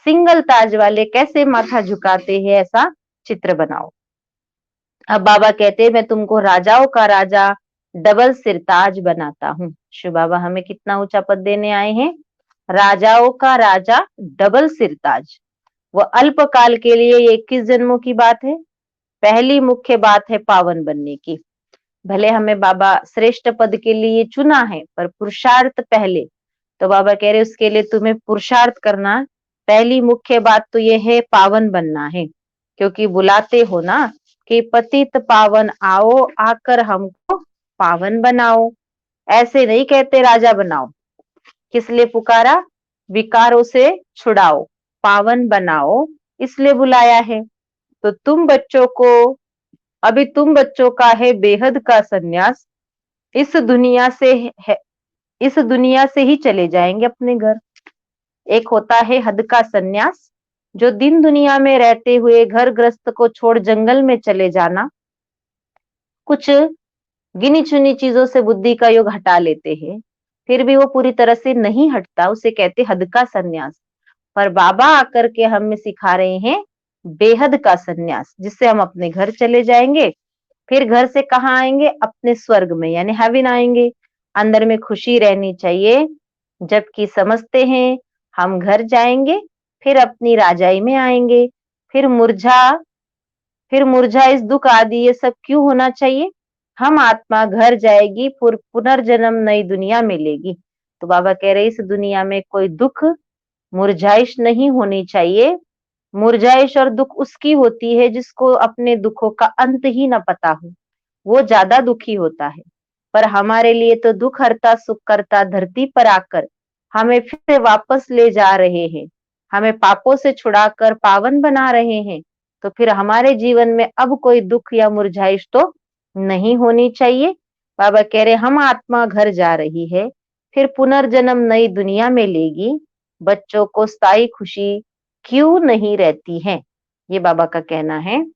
[SPEAKER 3] सिंगल ताज वाले कैसे माथा झुकाते हैं, ऐसा चित्र बनाओ। अब बाबा कहते हैं मैं तुमको राजाओं का राजा डबल सिरताज बनाता हूँ। शिव बाबा हमें कितना ऊंचा पद देने आए हैं, राजाओं का राजा डबल सिरताज। वो अल्पकाल के लिए, ये 21 जन्मों की बात है। पहली मुख्य बात है पावन बनने की। भले हमें बाबा श्रेष्ठ पद के लिए चुना है, पर पुरुषार्थ पहले। तो बाबा कह रहे उसके लिए तुम्हें पुरुषार्थ करना, पहली मुख्य बात तो ये है पावन बनना है। क्योंकि बुलाते हो ना कि पतित पावन आओ, आकर हमको पावन बनाओ। ऐसे नहीं कहते राजा बनाओ। किस लिए पुकारा? विकारों से छुड़ाओ, पावन बनाओ, इसलिए बुलाया है। तो तुम बच्चों को, अभी तुम बच्चों का है बेहद का सन्यास। इस दुनिया से है, इस दुनिया से ही चले जाएंगे अपने घर। एक होता है हद का सन्यास, जो दिन दुनिया में रहते हुए घर गृहस्थ को छोड़ जंगल में चले जाना। कुछ गिनी चुनी चीजों से बुद्धि का योग हटा लेते हैं, फिर भी वो पूरी तरह से नहीं हटता, उसे कहते हद का सन्यास। पर बाबा आकर के हमें सिखा रहे हैं बेहद का सन्यास, जिससे हम अपने घर चले जाएंगे। फिर घर से कहाँ आएंगे? अपने स्वर्ग में, यानी हेवन आएंगे। अंदर में खुशी रहनी चाहिए, जबकि समझते हैं हम घर जाएंगे फिर अपनी राजाई में आएंगे। फिर मुरझा इस दुख आदि ये सब क्यों होना चाहिए? हम आत्मा घर जाएगी, पुनर्जन्म नई दुनिया मिलेगी। तो बाबा कह रहे इस दुनिया में कोई दुख मुरझाइश नहीं होनी चाहिए। मुरझाइश और दुख उसकी होती है जिसको अपने दुखों का अंत ही न पता हो, वो ज्यादा दुखी होता है। पर हमारे लिए तो दुख हरता सुख करता धरती पर आकर हमें फिर से वापस ले जा रहे हैं, हमें पापों से छुड़ाकर पावन बना रहे हैं। तो फिर हमारे जीवन में अब कोई दुख या मुरझाइश तो नहीं होनी चाहिए। बाबा कह रहे हम आत्मा घर जा रही है, फिर पुनर्जन्म नई दुनिया में लेगी। बच्चों को स्थायी खुशी क्यों नहीं रहती है? ये बाबा का कहना है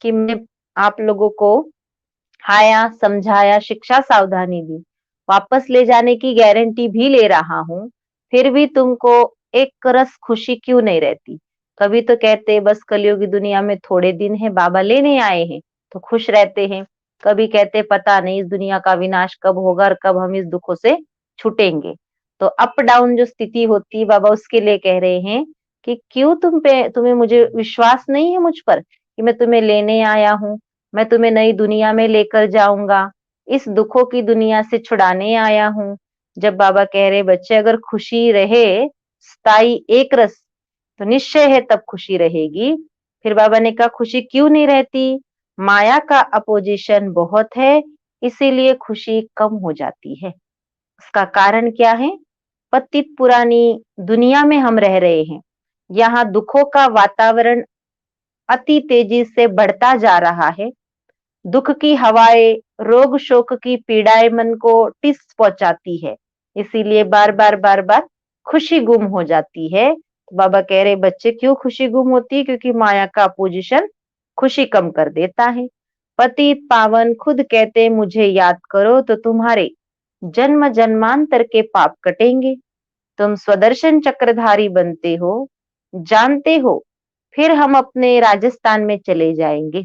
[SPEAKER 3] कि मैं आप लोगों को आया, समझाया, शिक्षा सावधानी दी, वापस ले जाने की गारंटी भी ले रहा हूँ, फिर भी तुमको एक रस खुशी क्यों नहीं रहती? कभी तो कहते बस कलयुग की दुनिया में थोड़े दिन है, बाबा लेने आए हैं तो खुश रहते हैं। कभी कहते पता नहीं इस दुनिया का विनाश कब होगा और कब हम इस दुखों से छूटेंगे। तो अप डाउन जो स्थिति होती है, बाबा उसके लिए कह रहे हैं कि क्यों तुम्हें मुझे विश्वास नहीं है मुझ पर कि मैं तुम्हें लेने आया हूँ, मैं तुम्हें नई दुनिया में लेकर जाऊंगा, इस दुखों की दुनिया से छुड़ाने आया हूँ। जब बाबा कह रहे बच्चे अगर खुशी रहे स्थायी एक रस, तो निश्चय है तब खुशी रहेगी। फिर बाबा ने कहा खुशी क्यों नहीं रहती? माया का अपोजिशन बहुत है, इसीलिए खुशी कम हो जाती है। उसका कारण क्या है? पतित पुरानी दुनिया में हम रह रहे हैं, यहाँ दुखों का वातावरण अति तेजी से बढ़ता जा रहा है। दुख की हवाएं, रोग शोक की पीड़ाएं मन को टिस पहुंचाती है, इसीलिए बार बार खुशी गुम हो जाती है। बाबा कह रहे बच्चे क्यों खुशी गुम होती है? क्योंकि माया का अपोजिशन खुशी कम कर देता है। पतित पावन खुद कहते मुझे याद करो तो तुम्हारे जन्म जन्मांतर के पाप कटेंगे। तुम स्वदर्शन चक्रधारी बनते हो, जानते हो फिर हम अपने राजस्थान में चले जाएंगे।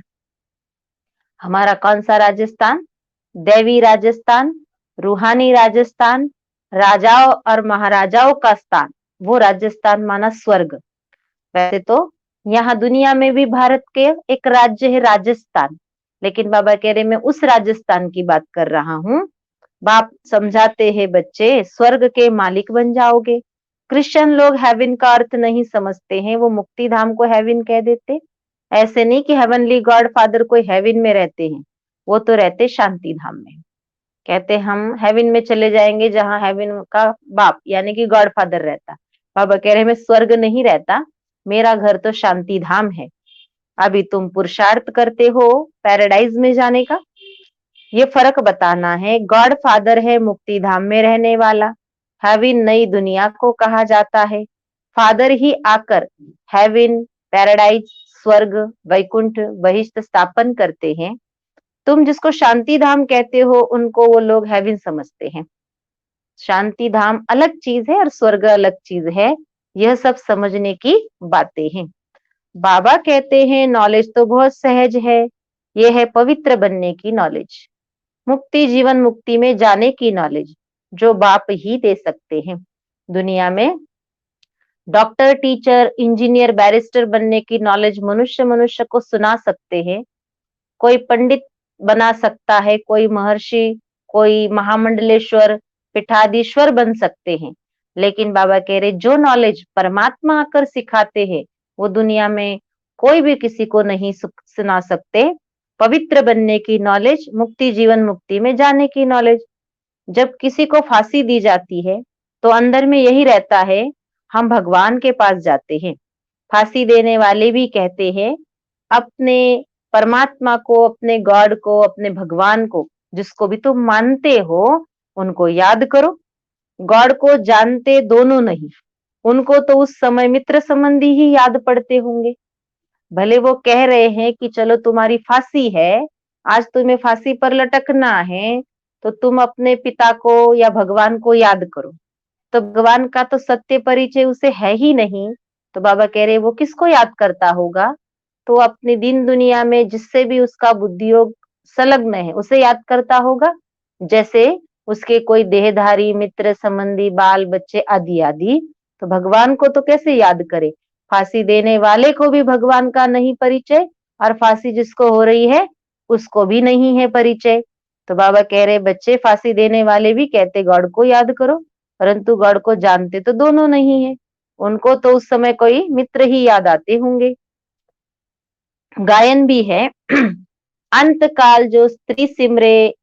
[SPEAKER 3] हमारा कौन सा राजस्थान? दैवी राजस्थान, रूहानी राजस्थान, राजाओं और महाराजाओं का स्थान, वो राजस्थान माना स्वर्ग। वैसे तो यहाँ दुनिया में भी भारत के एक राज्य है राजस्थान, लेकिन बाबा कह रहे मैं उस राजस्थान की बात कर रहा हूँ। बाप समझाते हैं बच्चे स्वर्ग के मालिक बन जाओगे। क्रिश्चियन लोग हेवन का अर्थ नहीं समझते हैं, वो मुक्ति धाम को हेवन कह देते। ऐसे नहीं कि हेवनली गॉड फादर कोई हेवन में रहते हैं, वो तो रहते शांति धाम में। कहते हम हेवन में चले जाएंगे जहाँ हेवन का बाप यानी कि गॉड फादर रहता। बाबा कह रहे मैं स्वर्ग नहीं रहता, मेरा घर तो शांति धाम है। अभी तुम पुरुषार्थ करते हो पैराडाइज में जाने का, ये फर्क बताना है। गॉड फादर है मुक्ति धाम में रहने वाला, हेवन नई दुनिया को कहा जाता है। फादर ही आकर हेवन, पैराडाइज, स्वर्ग, वैकुंठ, बहिष्ठ स्थापन करते हैं। तुम जिसको शांति धाम कहते हो उनको वो लोग हेवन समझते हैं। शांति धाम अलग चीज है और स्वर्ग अलग चीज है, यह सब समझने की बातें हैं। बाबा कहते हैं नॉलेज तो बहुत सहज है, यह है पवित्र बनने की नॉलेज, मुक्ति जीवन मुक्ति में जाने की नॉलेज, जो बाप ही दे सकते हैं। दुनिया में डॉक्टर, टीचर, इंजीनियर, बैरिस्टर बनने की नॉलेज मनुष्य को सुना सकते हैं। कोई पंडित बना सकता है, कोई महर्षि, कोई महामंडलेश्वर, पीठाधीश्वर बन सकते हैं। लेकिन बाबा कह रहे जो नॉलेज परमात्मा आकर सिखाते हैं वो दुनिया में कोई भी किसी को नहीं सुना सकते। पवित्र बनने की नॉलेज, मुक्ति जीवन मुक्ति में जाने की नॉलेज। जब किसी को फांसी दी जाती है तो अंदर में यही रहता है, हम भगवान के पास जाते हैं। फांसी देने वाले भी कहते हैं अपने परमात्मा को, अपने गॉड को, अपने भगवान को, जिसको भी तुम मानते हो उनको याद करो। गॉड को जानते दोनों नहीं, उनको तो उस समय मित्र संबंधी ही याद पड़ते होंगे। भले वो कह रहे हैं कि चलो तुम्हारी फांसी है, आज तुम्हें फांसी पर लटकना है, तो तुम अपने पिता को या भगवान को याद करो। तो भगवान का तो सत्य परिचय उसे है ही नहीं, तो बाबा कह रहे वो किसको याद करता होगा? तो अपनी दिन दुनिया में जिससे भी उसका बुद्धियोग संलग्न है उसे याद करता होगा। जैसे उसके कोई देहधारी मित्र संबंधी बाल बच्चे आदि आदि, तो भगवान को तो कैसे याद करे? फांसी देने वाले को भी भगवान का नहीं परिचय, और फांसी जिसको हो रही है उसको भी नहीं है परिचय। तो बाबा कह रहे बच्चे, फांसी देने वाले भी कहते गॉड को याद करो, परंतु गॉड को जानते तो दोनों नहीं है। उनको तो उस समय कोई मित्र ही याद आते होंगे। गायन भी है अंत काल जो स्त्री सिमरे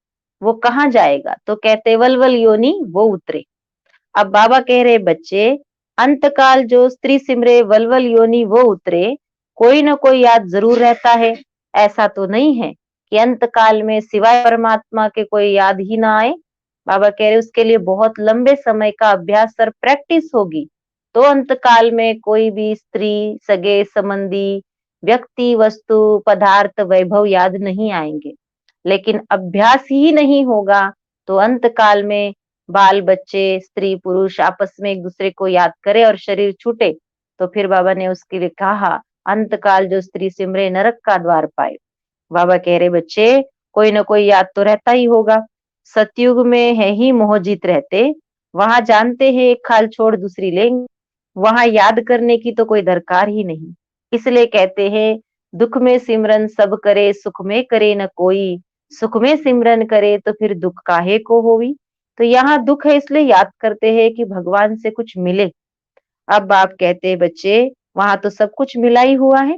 [SPEAKER 3] वो कहाँ जाएगा? तो कहते वलवल योनि वो उतरे। अब बाबा कह रहे बच्चे, अंत काल जो स्त्री सिमरे वलवल योनि वो उतरे। कोई ना कोई याद जरूर रहता है। ऐसा तो नहीं है कि अंत काल में सिवाय परमात्मा के कोई याद ही ना आए। बाबा कह रहे उसके लिए बहुत लंबे समय का अभ्यास और प्रैक्टिस होगी, तो अंत काल में कोई भी स्त्री, सगे संबंधी, व्यक्ति, वस्तु, पदार्थ, वैभव याद नहीं आएंगे। लेकिन अभ्यास ही नहीं होगा तो अंत काल में बाल बच्चे, स्त्री पुरुष आपस में एक दूसरे को याद करे और शरीर छूटे, तो फिर बाबा ने उसके लिए कहा अंत काल जो स्त्री सिमरे नरक का द्वार पाए। बाबा कह रहे बच्चे, कोई ना कोई याद तो रहता ही होगा। सतयुग में है ही मोहजित रहते, वहां जानते हैं एक खाल छोड़ दूसरी लेंगे, वहां याद करने की तो कोई दरकार ही नहीं। इसलिए कहते हैं दुख में सिमरन सब करे, सुख में करे न कोई। सुख में सिमरन करे तो फिर दुख काहे को होवी। तो यहाँ दुख है इसलिए याद करते हैं कि भगवान से कुछ मिले। अब बाप कहते हैं बच्चे, वहां तो सब कुछ मिला ही हुआ है।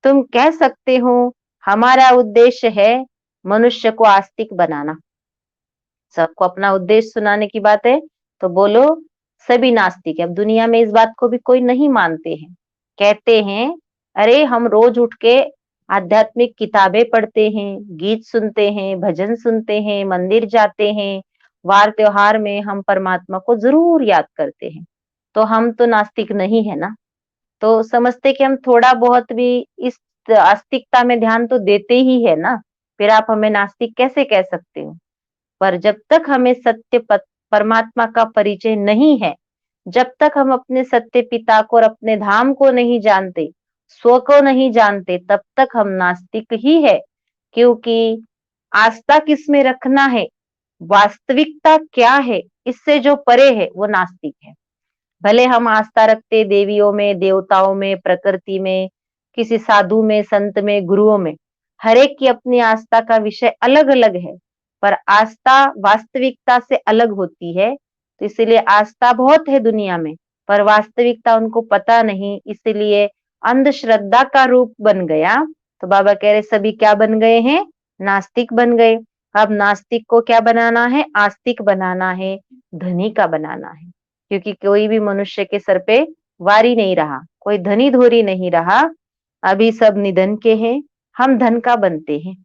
[SPEAKER 3] तुम कह सकते हो हमारा उद्देश्य है मनुष्य को आस्तिक बनाना। सबको अपना उद्देश्य सुनाने की बात है तो बोलो सभी नास्तिक है। अब दुनिया में इस बात को भी कोई नहीं मानते हैं। कहते हैं अरे हम रोज उठ के आध्यात्मिक किताबें पढ़ते हैं, गीत सुनते हैं, भजन सुनते हैं, मंदिर जाते हैं, वार त्योहार में हम परमात्मा को जरूर याद करते हैं, तो हम तो नास्तिक नहीं है ना। तो समझते कि हम थोड़ा बहुत भी इस आस्तिकता में ध्यान तो देते ही है ना, फिर आप हमें नास्तिक कैसे कह सकते हो? पर जब तक हमें सत्य परमात्मा का परिचय नहीं है, जब तक हम अपने सत्य पिता को और अपने धाम को नहीं जानते, स्व को नहीं जानते, तब तक हम नास्तिक ही है। क्योंकि आस्था किसमें रखना है, वास्तविकता क्या है, इससे जो परे है वो नास्तिक है। भले हम आस्था रखते देवियों में, देवताओं में, प्रकृति में, किसी साधु में, संत में, गुरुओं में, हर एक की अपनी आस्था का विषय अलग अलग है, पर आस्था वास्तविकता से अलग होती है। तो इसीलिए आस्था बहुत है दुनिया में, पर वास्तविकता उनको पता नहीं, इसलिए अंधश्रद्धा का रूप बन गया। तो बाबा कह रहे सभी क्या बन गए हैं? नास्तिक बन गए। अब नास्तिक को क्या बनाना है? आस्तिक बनाना है, धनी का बनाना है। क्योंकि कोई भी मनुष्य के सर पे वारी नहीं रहा, कोई धनी धोरी नहीं रहा, अभी सब निधन के हैं। हम धन का बनते हैं,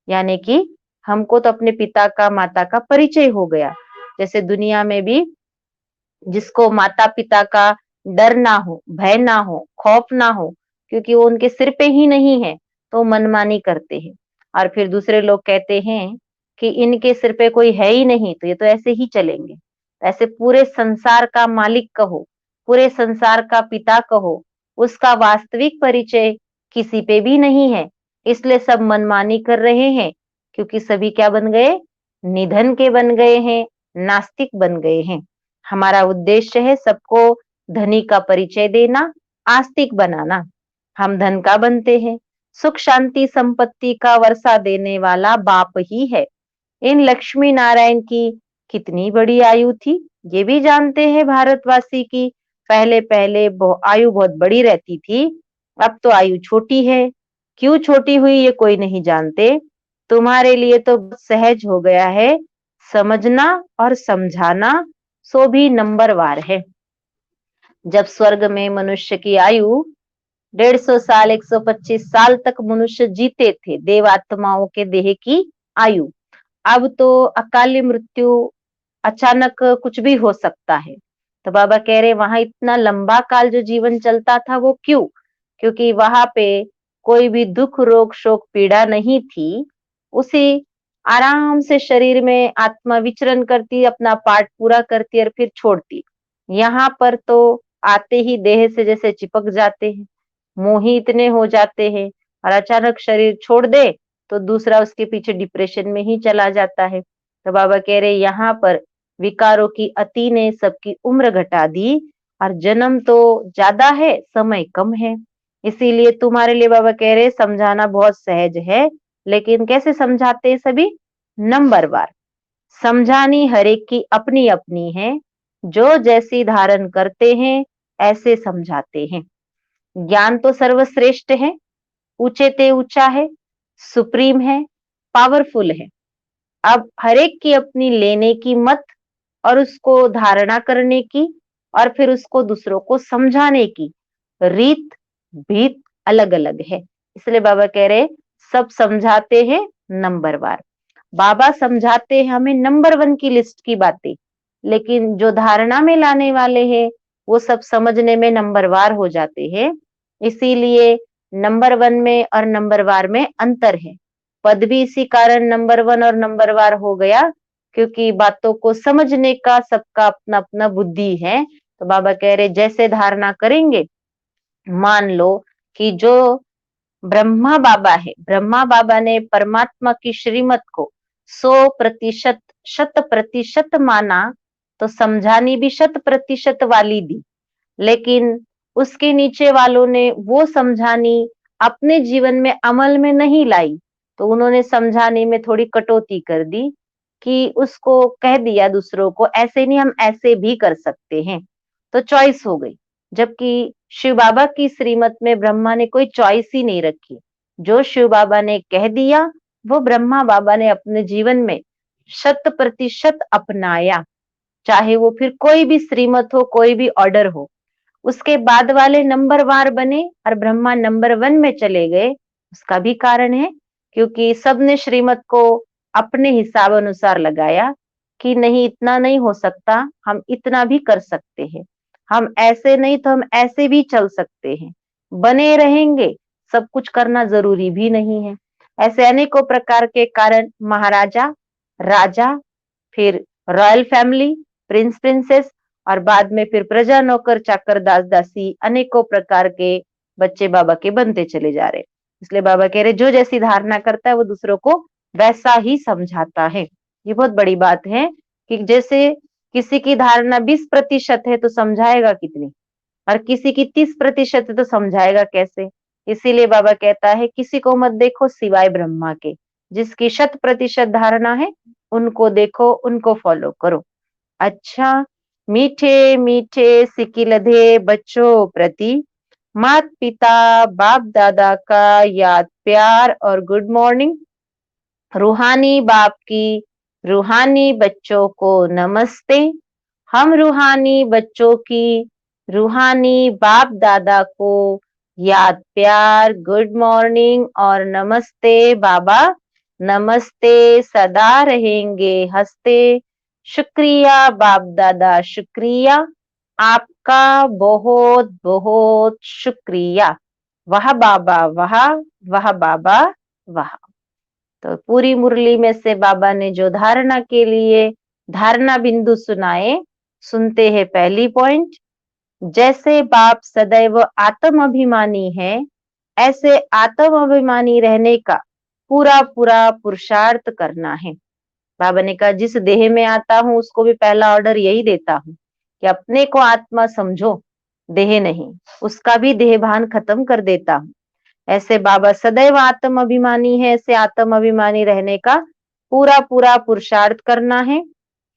[SPEAKER 3] यानी कि हमको तो अपने पिता का, माता का परिचय हो गया। जैसे दुनिया में भी जिसको माता पिता का डर ना हो, भय ना हो, खौफ ना हो, क्योंकि वो उनके सिर पे ही नहीं है, तो मनमानी करते हैं। और फिर दूसरे लोग कहते हैं कि इनके सिर पे कोई है ही नहीं, तो ये तो ऐसे ही चलेंगे। ऐसे पूरे संसार का मालिक कहो, पूरे संसार का पिता कहो, उसका वास्तविक परिचय किसी पे भी नहीं है, इसलिए सब मनमानी कर रहे हैं। क्योंकि सभी क्या बन गए? निधन के बन गए हैं, नास्तिक बन गए हैं। हमारा उद्देश्य है सबको धनी का परिचय देना, आस्तिक बनाना। हम धन का बनते हैं, सुख शांति संपत्ति का वर्षा देने वाला बाप ही है। इन लक्ष्मी नारायण की कितनी बड़ी आयु थी, ये भी जानते हैं भारतवासी की। पहले पहले आयु बहुत बड़ी रहती थी, अब तो आयु छोटी है, क्यों छोटी हुई ये कोई नहीं जानते। तुम्हारे लिए तो सहज हो गया है, समझना और समझाना सो भी नंबरवार है। जब स्वर्ग में मनुष्य की आयु 150 साल 125 साल तक मनुष्य जीते थे, देवात्माओं के देह की आयु। अब तो अकाली मृत्यु, अचानक कुछ भी हो सकता है। तो बाबा कह रहे वहां इतना लंबा काल जो जीवन चलता था वो क्यों? क्योंकि वहां पे कोई भी दुख रोग शोक पीड़ा नहीं थी। उसी आराम से शरीर में आत्मा विचरण करती, अपना पाठ पूरा करती और फिर छोड़ती। यहाँ पर तो आते ही देह से जैसे चिपक जाते हैं, मोही इतने हो जाते हैं, और अचानक शरीर छोड़ दे तो दूसरा उसके पीछे डिप्रेशन में ही चला जाता है। तो बाबा कह रहे यहाँ पर विकारों की अति ने सबकी उम्र घटा दी, और जन्म तो ज्यादा है, समय कम है। इसीलिए तुम्हारे लिए बाबा कह रहे समझाना बहुत सहज है, लेकिन कैसे समझाते हैं सभी? नंबरवार। समझानी हर एक की अपनी अपनी है, जो जैसी धारण करते हैं ऐसे समझाते हैं। ज्ञान तो सर्वश्रेष्ठ है, ऊंचे ते ऊंचा है, सुप्रीम है, पावरफुल है। अब हर एक की अपनी लेने की मत, और उसको धारणा करने की, और फिर उसको दूसरों को समझाने की रीत भीत अलग अलग है। इसलिए बाबा कह रहे सब समझाते हैं नंबरवार। बाबा समझाते हैं हमें नंबर 1 की लिस्ट की बातें, लेकिन जो धारणा में लाने वाले हैं वो सब समझने में नंबरवार हो जाते हैं। इसीलिए नंबर 1 में और नंबरवार में अंतर है। पद भी इसी कारण नंबर 1 और नंबरवार हो गया, क्योंकि बातों को समझने का सबका अपना अपना बुद्धि है। तो बाबा कह रहे जैसे धारणा करेंगे, मान लो कि जो ब्रह्मा बाबा है, ब्रह्मा बाबा ने परमात्मा की श्रीमत को 100% 100% माना, तो समझानी भी 100% वाली दी। लेकिन उसके नीचे वालों ने वो समझानी अपने जीवन में अमल में नहीं लाई, तो उन्होंने समझाने में थोड़ी कटौती कर दी, कि उसको कह दिया दूसरों को ऐसे नहीं, हम ऐसे भी कर सकते हैं। तो चॉइस हो गई। जबकि शिव बाबा की श्रीमत में ब्रह्मा ने कोई चॉइस ही नहीं रखी। जो शिव बाबा ने कह दिया वो ब्रह्मा बाबा ने अपने जीवन में 100% अपनाया, चाहे वो फिर कोई भी श्रीमत हो, कोई भी ऑर्डर हो। उसके बाद वाले नंबरवार बने और ब्रह्मा नंबर 1 में चले गए। उसका भी कारण है, क्योंकि सबने श्रीमत को अपने हिसाब अनुसार लगाया, कि नहीं इतना नहीं हो सकता, हम इतना भी कर सकते हैं। हम ऐसे नहीं तो हम ऐसे भी चल सकते हैं, बने रहेंगे, सब कुछ करना जरूरी भी नहीं है। ऐसे अनेकों प्रकार के कारण महाराजा, राजा, फिर रॉयल फैमिली, प्रिंस प्रिंसेस, और बाद में फिर प्रजा, नौकर चाकर, दास दासी, अनेकों प्रकार के बच्चे बाबा के बनते चले जा रहे। इसलिए बाबा कह रहे जो जैसी धारणा करता है वो दूसरों को वैसा ही समझाता है। ये बहुत बड़ी बात है, कि जैसे किसी की धारणा 20% है तो समझाएगा कितनी, और किसी की 30% है तो समझाएगा कैसे। इसीलिए बाबा कहता है किसी को मत देखो सिवाय ब्रह्मा के। जिसकी 100% धारणा है उनको देखो, उनको फॉलो करो। अच्छा, मीठे मीठे सिकिलधे बच्चों प्रति मात पिता बाप दादा का याद प्यार और गुड मॉर्निंग। रूहानी बाप की रूहानी बच्चों को नमस्ते। हम रूहानी बच्चों की रूहानी बाप दादा को याद प्यार, गुड मॉर्निंग और नमस्ते बाबा। नमस्ते, सदा रहेंगे हंसते। शुक्रिया बाप दादा, शुक्रिया आपका, बहुत बहुत शुक्रिया। वाह बाबा वाह, वाह बाबा वाह। तो पूरी मुरली में से बाबा ने जो धारणा के लिए धारणा बिंदु सुनाए, सुनते हैं पहली पॉइंट। जैसे बाप सदैव आत्म अभिमानी है, ऐसे आत्म अभिमानी रहने का पूरा पूरा पुरुषार्थ करना है। बाबा ने कहा जिस देह में आता हूं उसको भी पहला ऑर्डर यही देता हूं, कि अपने को आत्मा समझो, देह नहीं। उसका भी देह भान खत्म कर देता हूं। ऐसे बाबा सदैव आत्म अभिमानी है, ऐसे आत्म अभिमानी रहने का पूरा पूरा पुरुषार्थ करना है।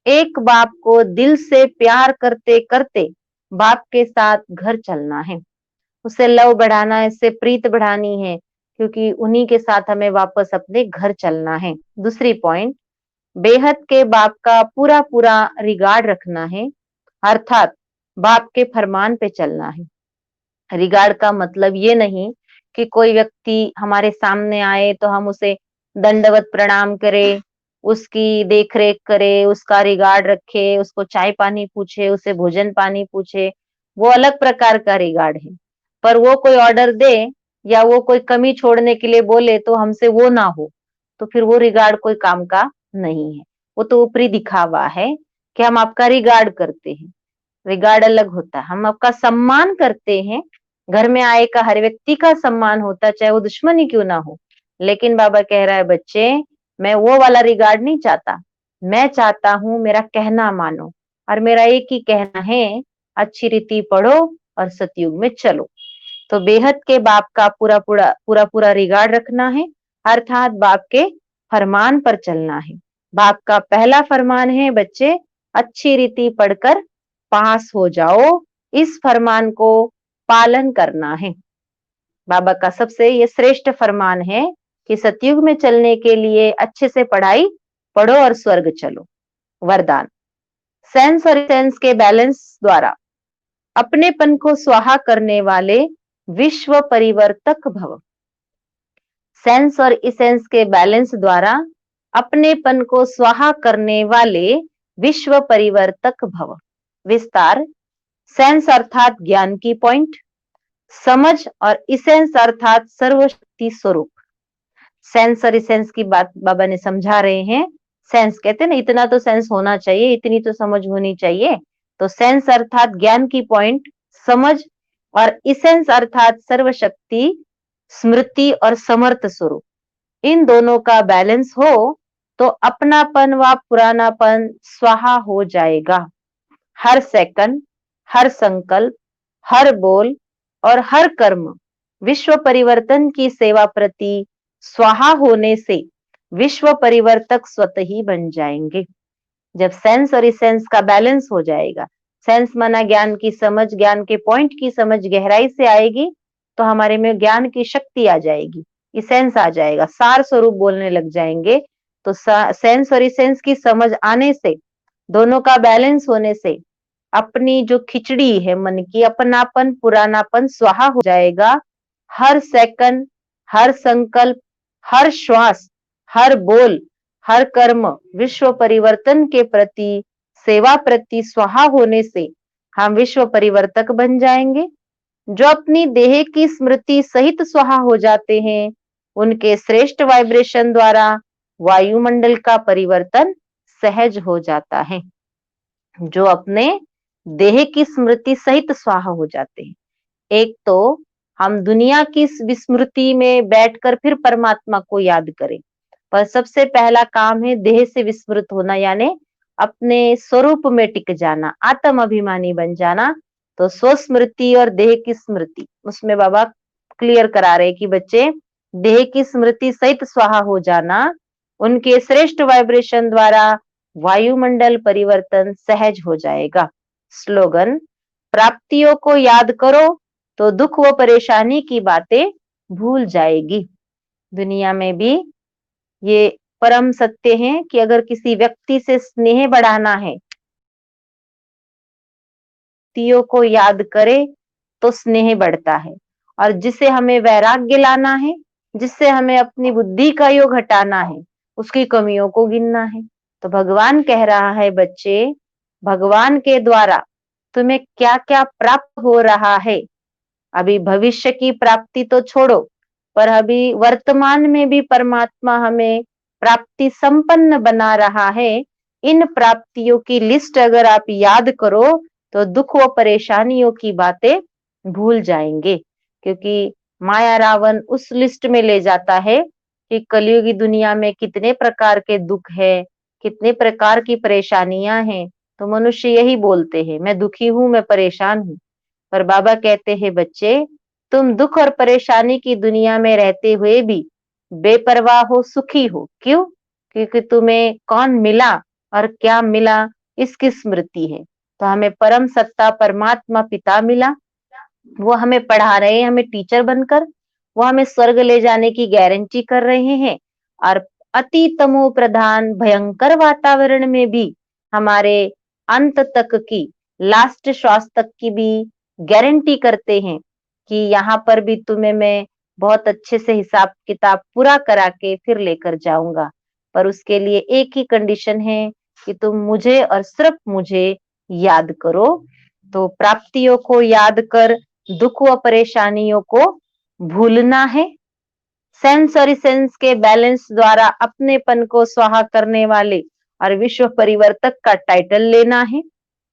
[SPEAKER 3] एक बाप को दिल से प्यार करते करते बाप के साथ घर चलना है। उससे लव बढ़ाना है, उससे प्रीत बढ़ानी है, क्योंकि उन्हीं के साथ हमें वापस अपने घर चलना है। दूसरी पॉइंट, बेहद के बाप का पूरा पूरा रिगार्ड रखना है, अर्थात बाप के फरमान पे चलना है। रिगार्ड का मतलब ये नहीं कि कोई व्यक्ति हमारे सामने आए तो हम उसे दंडवत प्रणाम करें, उसकी देख रेख करे, उसका रिगार्ड रखे, उसको चाय पानी पूछे, उसे भोजन पानी पूछे, वो अलग प्रकार का रिगार्ड है। पर वो कोई ऑर्डर दे या वो कोई कमी छोड़ने के लिए बोले तो हमसे वो ना हो, तो फिर वो रिगार्ड कोई काम का नहीं है। वो तो ऊपरी दिखावा है कि हम आपका रिगार्ड करते हैं। रिगार्ड अलग होता है, हम आपका सम्मान करते हैं। घर में आए का हर व्यक्ति का सम्मान होता है, चाहे वो दुश्मन ही क्यों ना हो। लेकिन बाबा कह रहा है, बच्चे मैं वो वाला रिगार्ड नहीं चाहता, मैं चाहता हूं मेरा कहना मानो। और मेरा एक ही कहना है, अच्छी रीति पढ़ो और सतयुग में चलो। तो बेहद के बाप का पूरा पूरा पूरा पूरा रिगार्ड रखना है, अर्थात बाप के फरमान पर चलना है। बाप का पहला फरमान है, बच्चे अच्छी रीति पढ़कर पास हो जाओ, इस फरमान को पालन करना है। बाबा का सबसे ये श्रेष्ठ फरमान है कि सतयुग में चलने के लिए अच्छे से पढ़ाई पढ़ो और स्वर्ग चलो। वरदान, सेंस और सेंस के बैलेंस द्वारा अपनेपन को स्वाहा करने वाले विश्व परिवर्तक भव। सेंस और इसेंस के बैलेंस द्वारा अपनेपन को स्वाहा करने वाले विश्व परिवर्तक भव। विस्तार, सेंस अर्थात ज्ञान की पॉइंट, समझ और इसेंस अर्थात सर्वशक्ति स्वरूप। सेंस और इसेंस की बात बाबा ने समझा रहे हैं। सेंस कहते हैं ना, इतना तो सेंस होना चाहिए, इतनी तो समझ होनी चाहिए। तो सेंस अर्थात ज्ञान की पॉइंट, समझ, और इसेंस अर्थात सर्वशक्ति, स्मृति और समर्थ स्वरूप। इन दोनों का बैलेंस हो तो अपनापन व पुरानापन स्वाहा हो जाएगा। हर सेकंड, हर संकल्प, हर बोल और हर कर्म विश्व परिवर्तन की सेवा प्रति स्वाहा होने से विश्व परिवर्तक स्वतः ही बन जाएंगे। जब सेंस और इसेंस का बैलेंस हो जाएगा, सेंस माना ज्ञान की समझ, ज्ञान के पॉइंट की समझ गहराई से आएगी तो हमारे में ज्ञान की शक्ति आ जाएगी, इसेंस आ जाएगा, सार स्वरूप बोलने लग जाएंगे। तो सेंस और इसेंस की समझ आने से, दोनों का बैलेंस होने से अपनी जो खिचड़ी है मन की, अपनापन पुरानापन स्वाहा हो जाएगा। हर सेकंड, हर संकल्प, हर श्वास, हर बोल, हर कर्म विश्व परिवर्तन के प्रति, सेवा प्रति स्वाहा होने से हम विश्व परिवर्तक बन जाएंगे। जो अपनी देह की स्मृति सहित स्वाहा हो जाते हैं, उनके श्रेष्ठ वाइब्रेशन द्वारा वायुमंडल का परिवर्तन सहज हो जाता है। जो अपने देह की स्मृति सहित स्वाहा हो जाते हैं। एक तो हम दुनिया की विस्मृति में बैठकर फिर परमात्मा को याद करें, पर सबसे पहला काम है देह से विस्मृत होना, यानी अपने स्वरूप में टिक जाना, आत्म अभिमानी बन जाना। तो स्वस्मृति और देह की स्मृति, उसमें बाबा क्लियर करा रहे कि बच्चे देह की स्मृति सहित स्वाहा हो जाना, उनके श्रेष्ठ वाइब्रेशन द्वारा वायुमंडल परिवर्तन सहज हो जाएगा। स्लोगन, प्राप्तियों को याद करो तो दुख व परेशानी की बातें भूल जाएगी। दुनिया में भी ये परम सत्य है कि अगर किसी व्यक्ति से स्नेह बढ़ाना है, व्यक्तियों को याद करे तो स्नेह बढ़ता है। और जिसे हमें वैराग्य लाना है, जिससे हमें अपनी बुद्धि का योग हटाना है, उसकी कमियों को गिनना है। तो भगवान कह रहा है, बच्चे भगवान के द्वारा तुम्हें क्या क्या प्राप्त हो रहा है। अभी भविष्य की प्राप्ति तो छोड़ो, पर अभी वर्तमान में भी परमात्मा हमें प्राप्ति संपन्न बना रहा है। इन प्राप्तियों की लिस्ट अगर आप याद करो तो दुख व परेशानियों की बातें भूल जाएंगे, क्योंकि माया रावण उस लिस्ट में ले जाता है कि कलयुगी दुनिया में कितने प्रकार के दुख है, कितने प्रकार की परेशानियां हैं। तो मनुष्य यही बोलते हैं, मैं दुखी हूं, मैं परेशान हूं। पर बाबा कहते हैं, बच्चे तुम दुख और परेशानी की दुनिया में रहते हुए भी बेपरवाह हो, सुखी हो। क्यों? क्योंकि तुम्हें कौन मिला और क्या मिला, इसकी स्मृति है। तो हमें परम सत्ता परमात्मा पिता मिला, वो हमें पढ़ा रहे हैं, हमें टीचर बनकर, वो हमें स्वर्ग ले जाने की गारंटी कर रहे हैं। और अति तमो प्रधान भयंकर वातावरण में भी हमारे अंत तक की, लास्ट श्वास तक की भी गारंटी करते हैं कि यहाँ पर भी तुम्हें मैं बहुत अच्छे से हिसाब किताब पूरा करा के फिर लेकर जाऊंगा। पर उसके लिए एक ही कंडीशन है कि तुम मुझे और सिर्फ मुझे याद करो। तो प्राप्तियों को याद कर दुख व परेशानियों को भूलना है। सेंस और सेंस के बैलेंस द्वारा अपनेपन को स्वाहा करने वाले और विश्व परिवर्तक का टाइटल लेना है।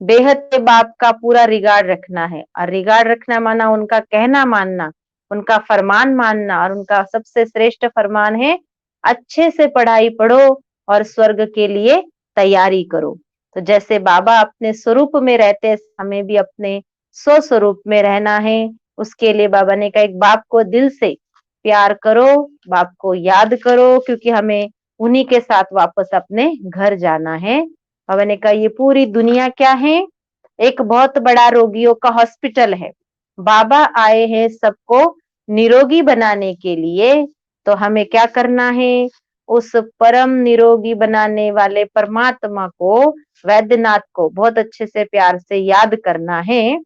[SPEAKER 3] बेहद के बाप का पूरा रिगार्ड रखना है, और रिगार्ड रखना माना उनका कहना मानना, उनका फरमान मानना। और उनका सबसे श्रेष्ठ फरमान है, अच्छे से पढ़ाई पढ़ो और स्वर्ग के लिए तैयारी करो। तो जैसे बाबा अपने स्वरूप में रहते हैं, हमें भी अपने स्वस्वरूप में रहना है। उसके लिए बाबा ने कहा, एक बाप को दिल से प्यार करो, बाप को याद करो, क्योंकि हमें उन्हीं के साथ वापस अपने घर जाना है। बाबा ने कहा, ये पूरी दुनिया क्या है? एक बहुत बड़ा रोगियों का हॉस्पिटल है। बाबा आए हैं सबको निरोगी बनाने के लिए। तो हमें क्या करना है? उस परम निरोगी बनाने वाले परमात्मा को, वैद्यनाथ को बहुत अच्छे से प्यार से याद करना है।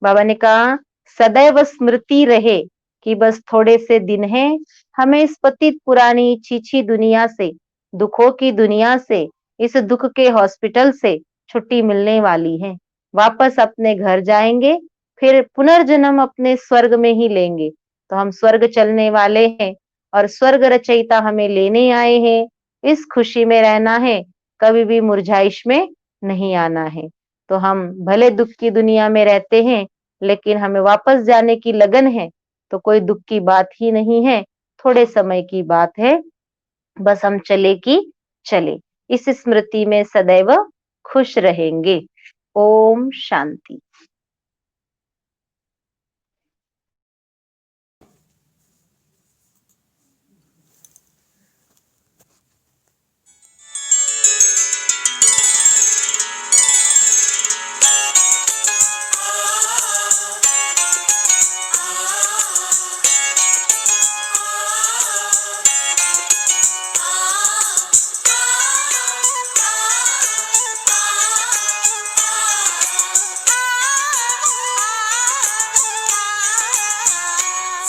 [SPEAKER 3] बाबा ने कहा, सदैव स्मृति रहे कि बस थोड़े से दिन हैं, हमें इस पतित पुरानी छीछी दुनिया से, दुखों की दुनिया से, इस दुख के हॉस्पिटल से छुट्टी मिलने वाली है। वापस अपने घर जाएंगे, फिर पुनर्जन्म अपने स्वर्ग में ही लेंगे। तो हम स्वर्ग चलने वाले हैं और स्वर्ग रचयिता हमें लेने आए हैं। इस खुशी में रहना है, कभी भी मुरझाइश में नहीं आना है। तो हम भले दुख की दुनिया में रहते हैं, लेकिन हमें वापस जाने की लगन है। तो कोई दुख की बात ही नहीं है, थोड़े समय की बात है। बस हम चले कि चले, इस स्मृति में सदैव खुश रहेंगे। ओम शांति।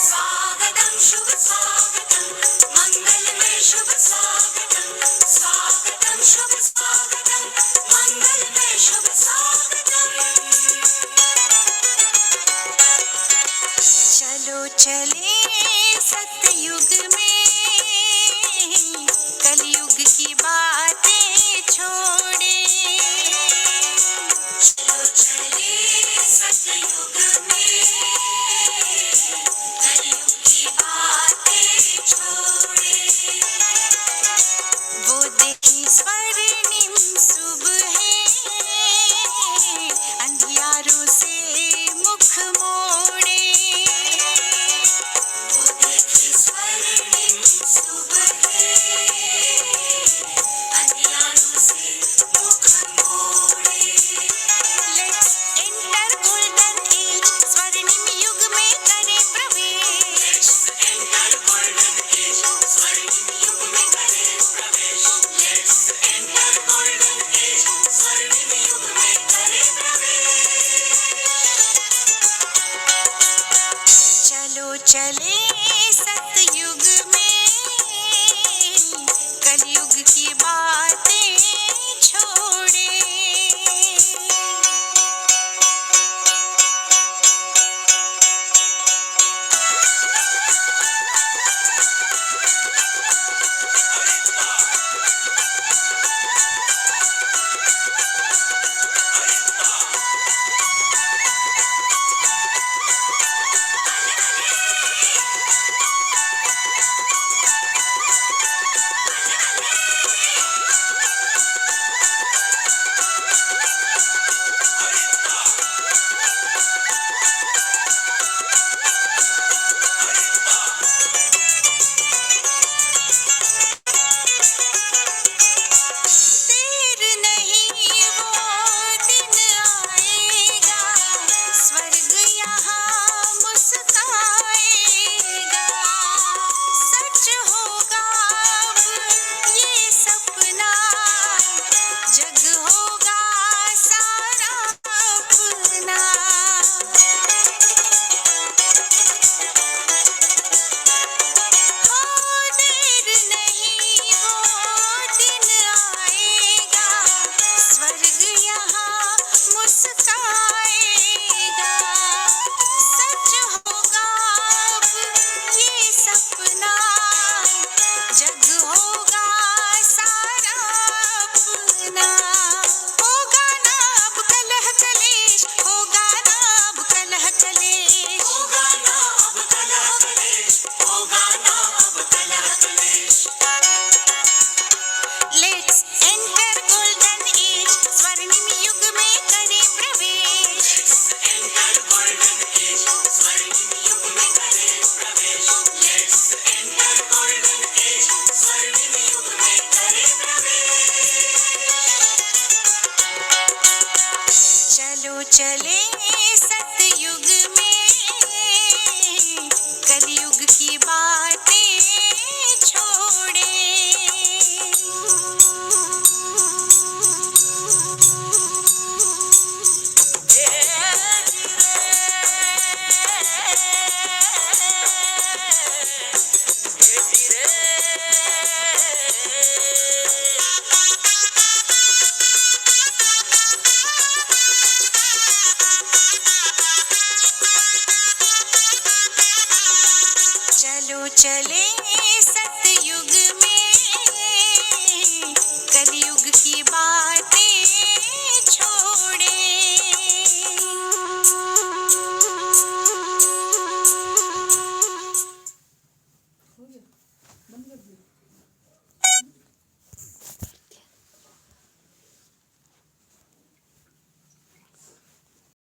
[SPEAKER 2] स्वागतम शुभ स्वागतम मंगलमय शुभ स्वागतम स्वागतम शुभ स्वागतम मंगलमय शुभ स्वागतम चलो चले सतयुग में कलयुग की बातें छोड़े चलो चले सतयुग में कलयुग की बातें छोड़े वो देखी स्वर्णिम सुबह अंधियारों से मुख मोड़े वो देखी स्वर्णिम सुबह अंधियारों से मुख मोड़े Let's enter golden age स्वर्णिम युग में करे प्रवेश Let's enter golden age स्वर्णिम युग में करे प्रवेश Let's enter golden age स्वर्णिम युग में करे प्रवेश चलो चले सतयुग में कलयुग की बातें छोड़े Let's enter golden age, स्वर्णिम युग में करें प्रवेश. चलो चले सतयुग में, कलयुग की बातें छोड़े. चलो चले सतयुग में,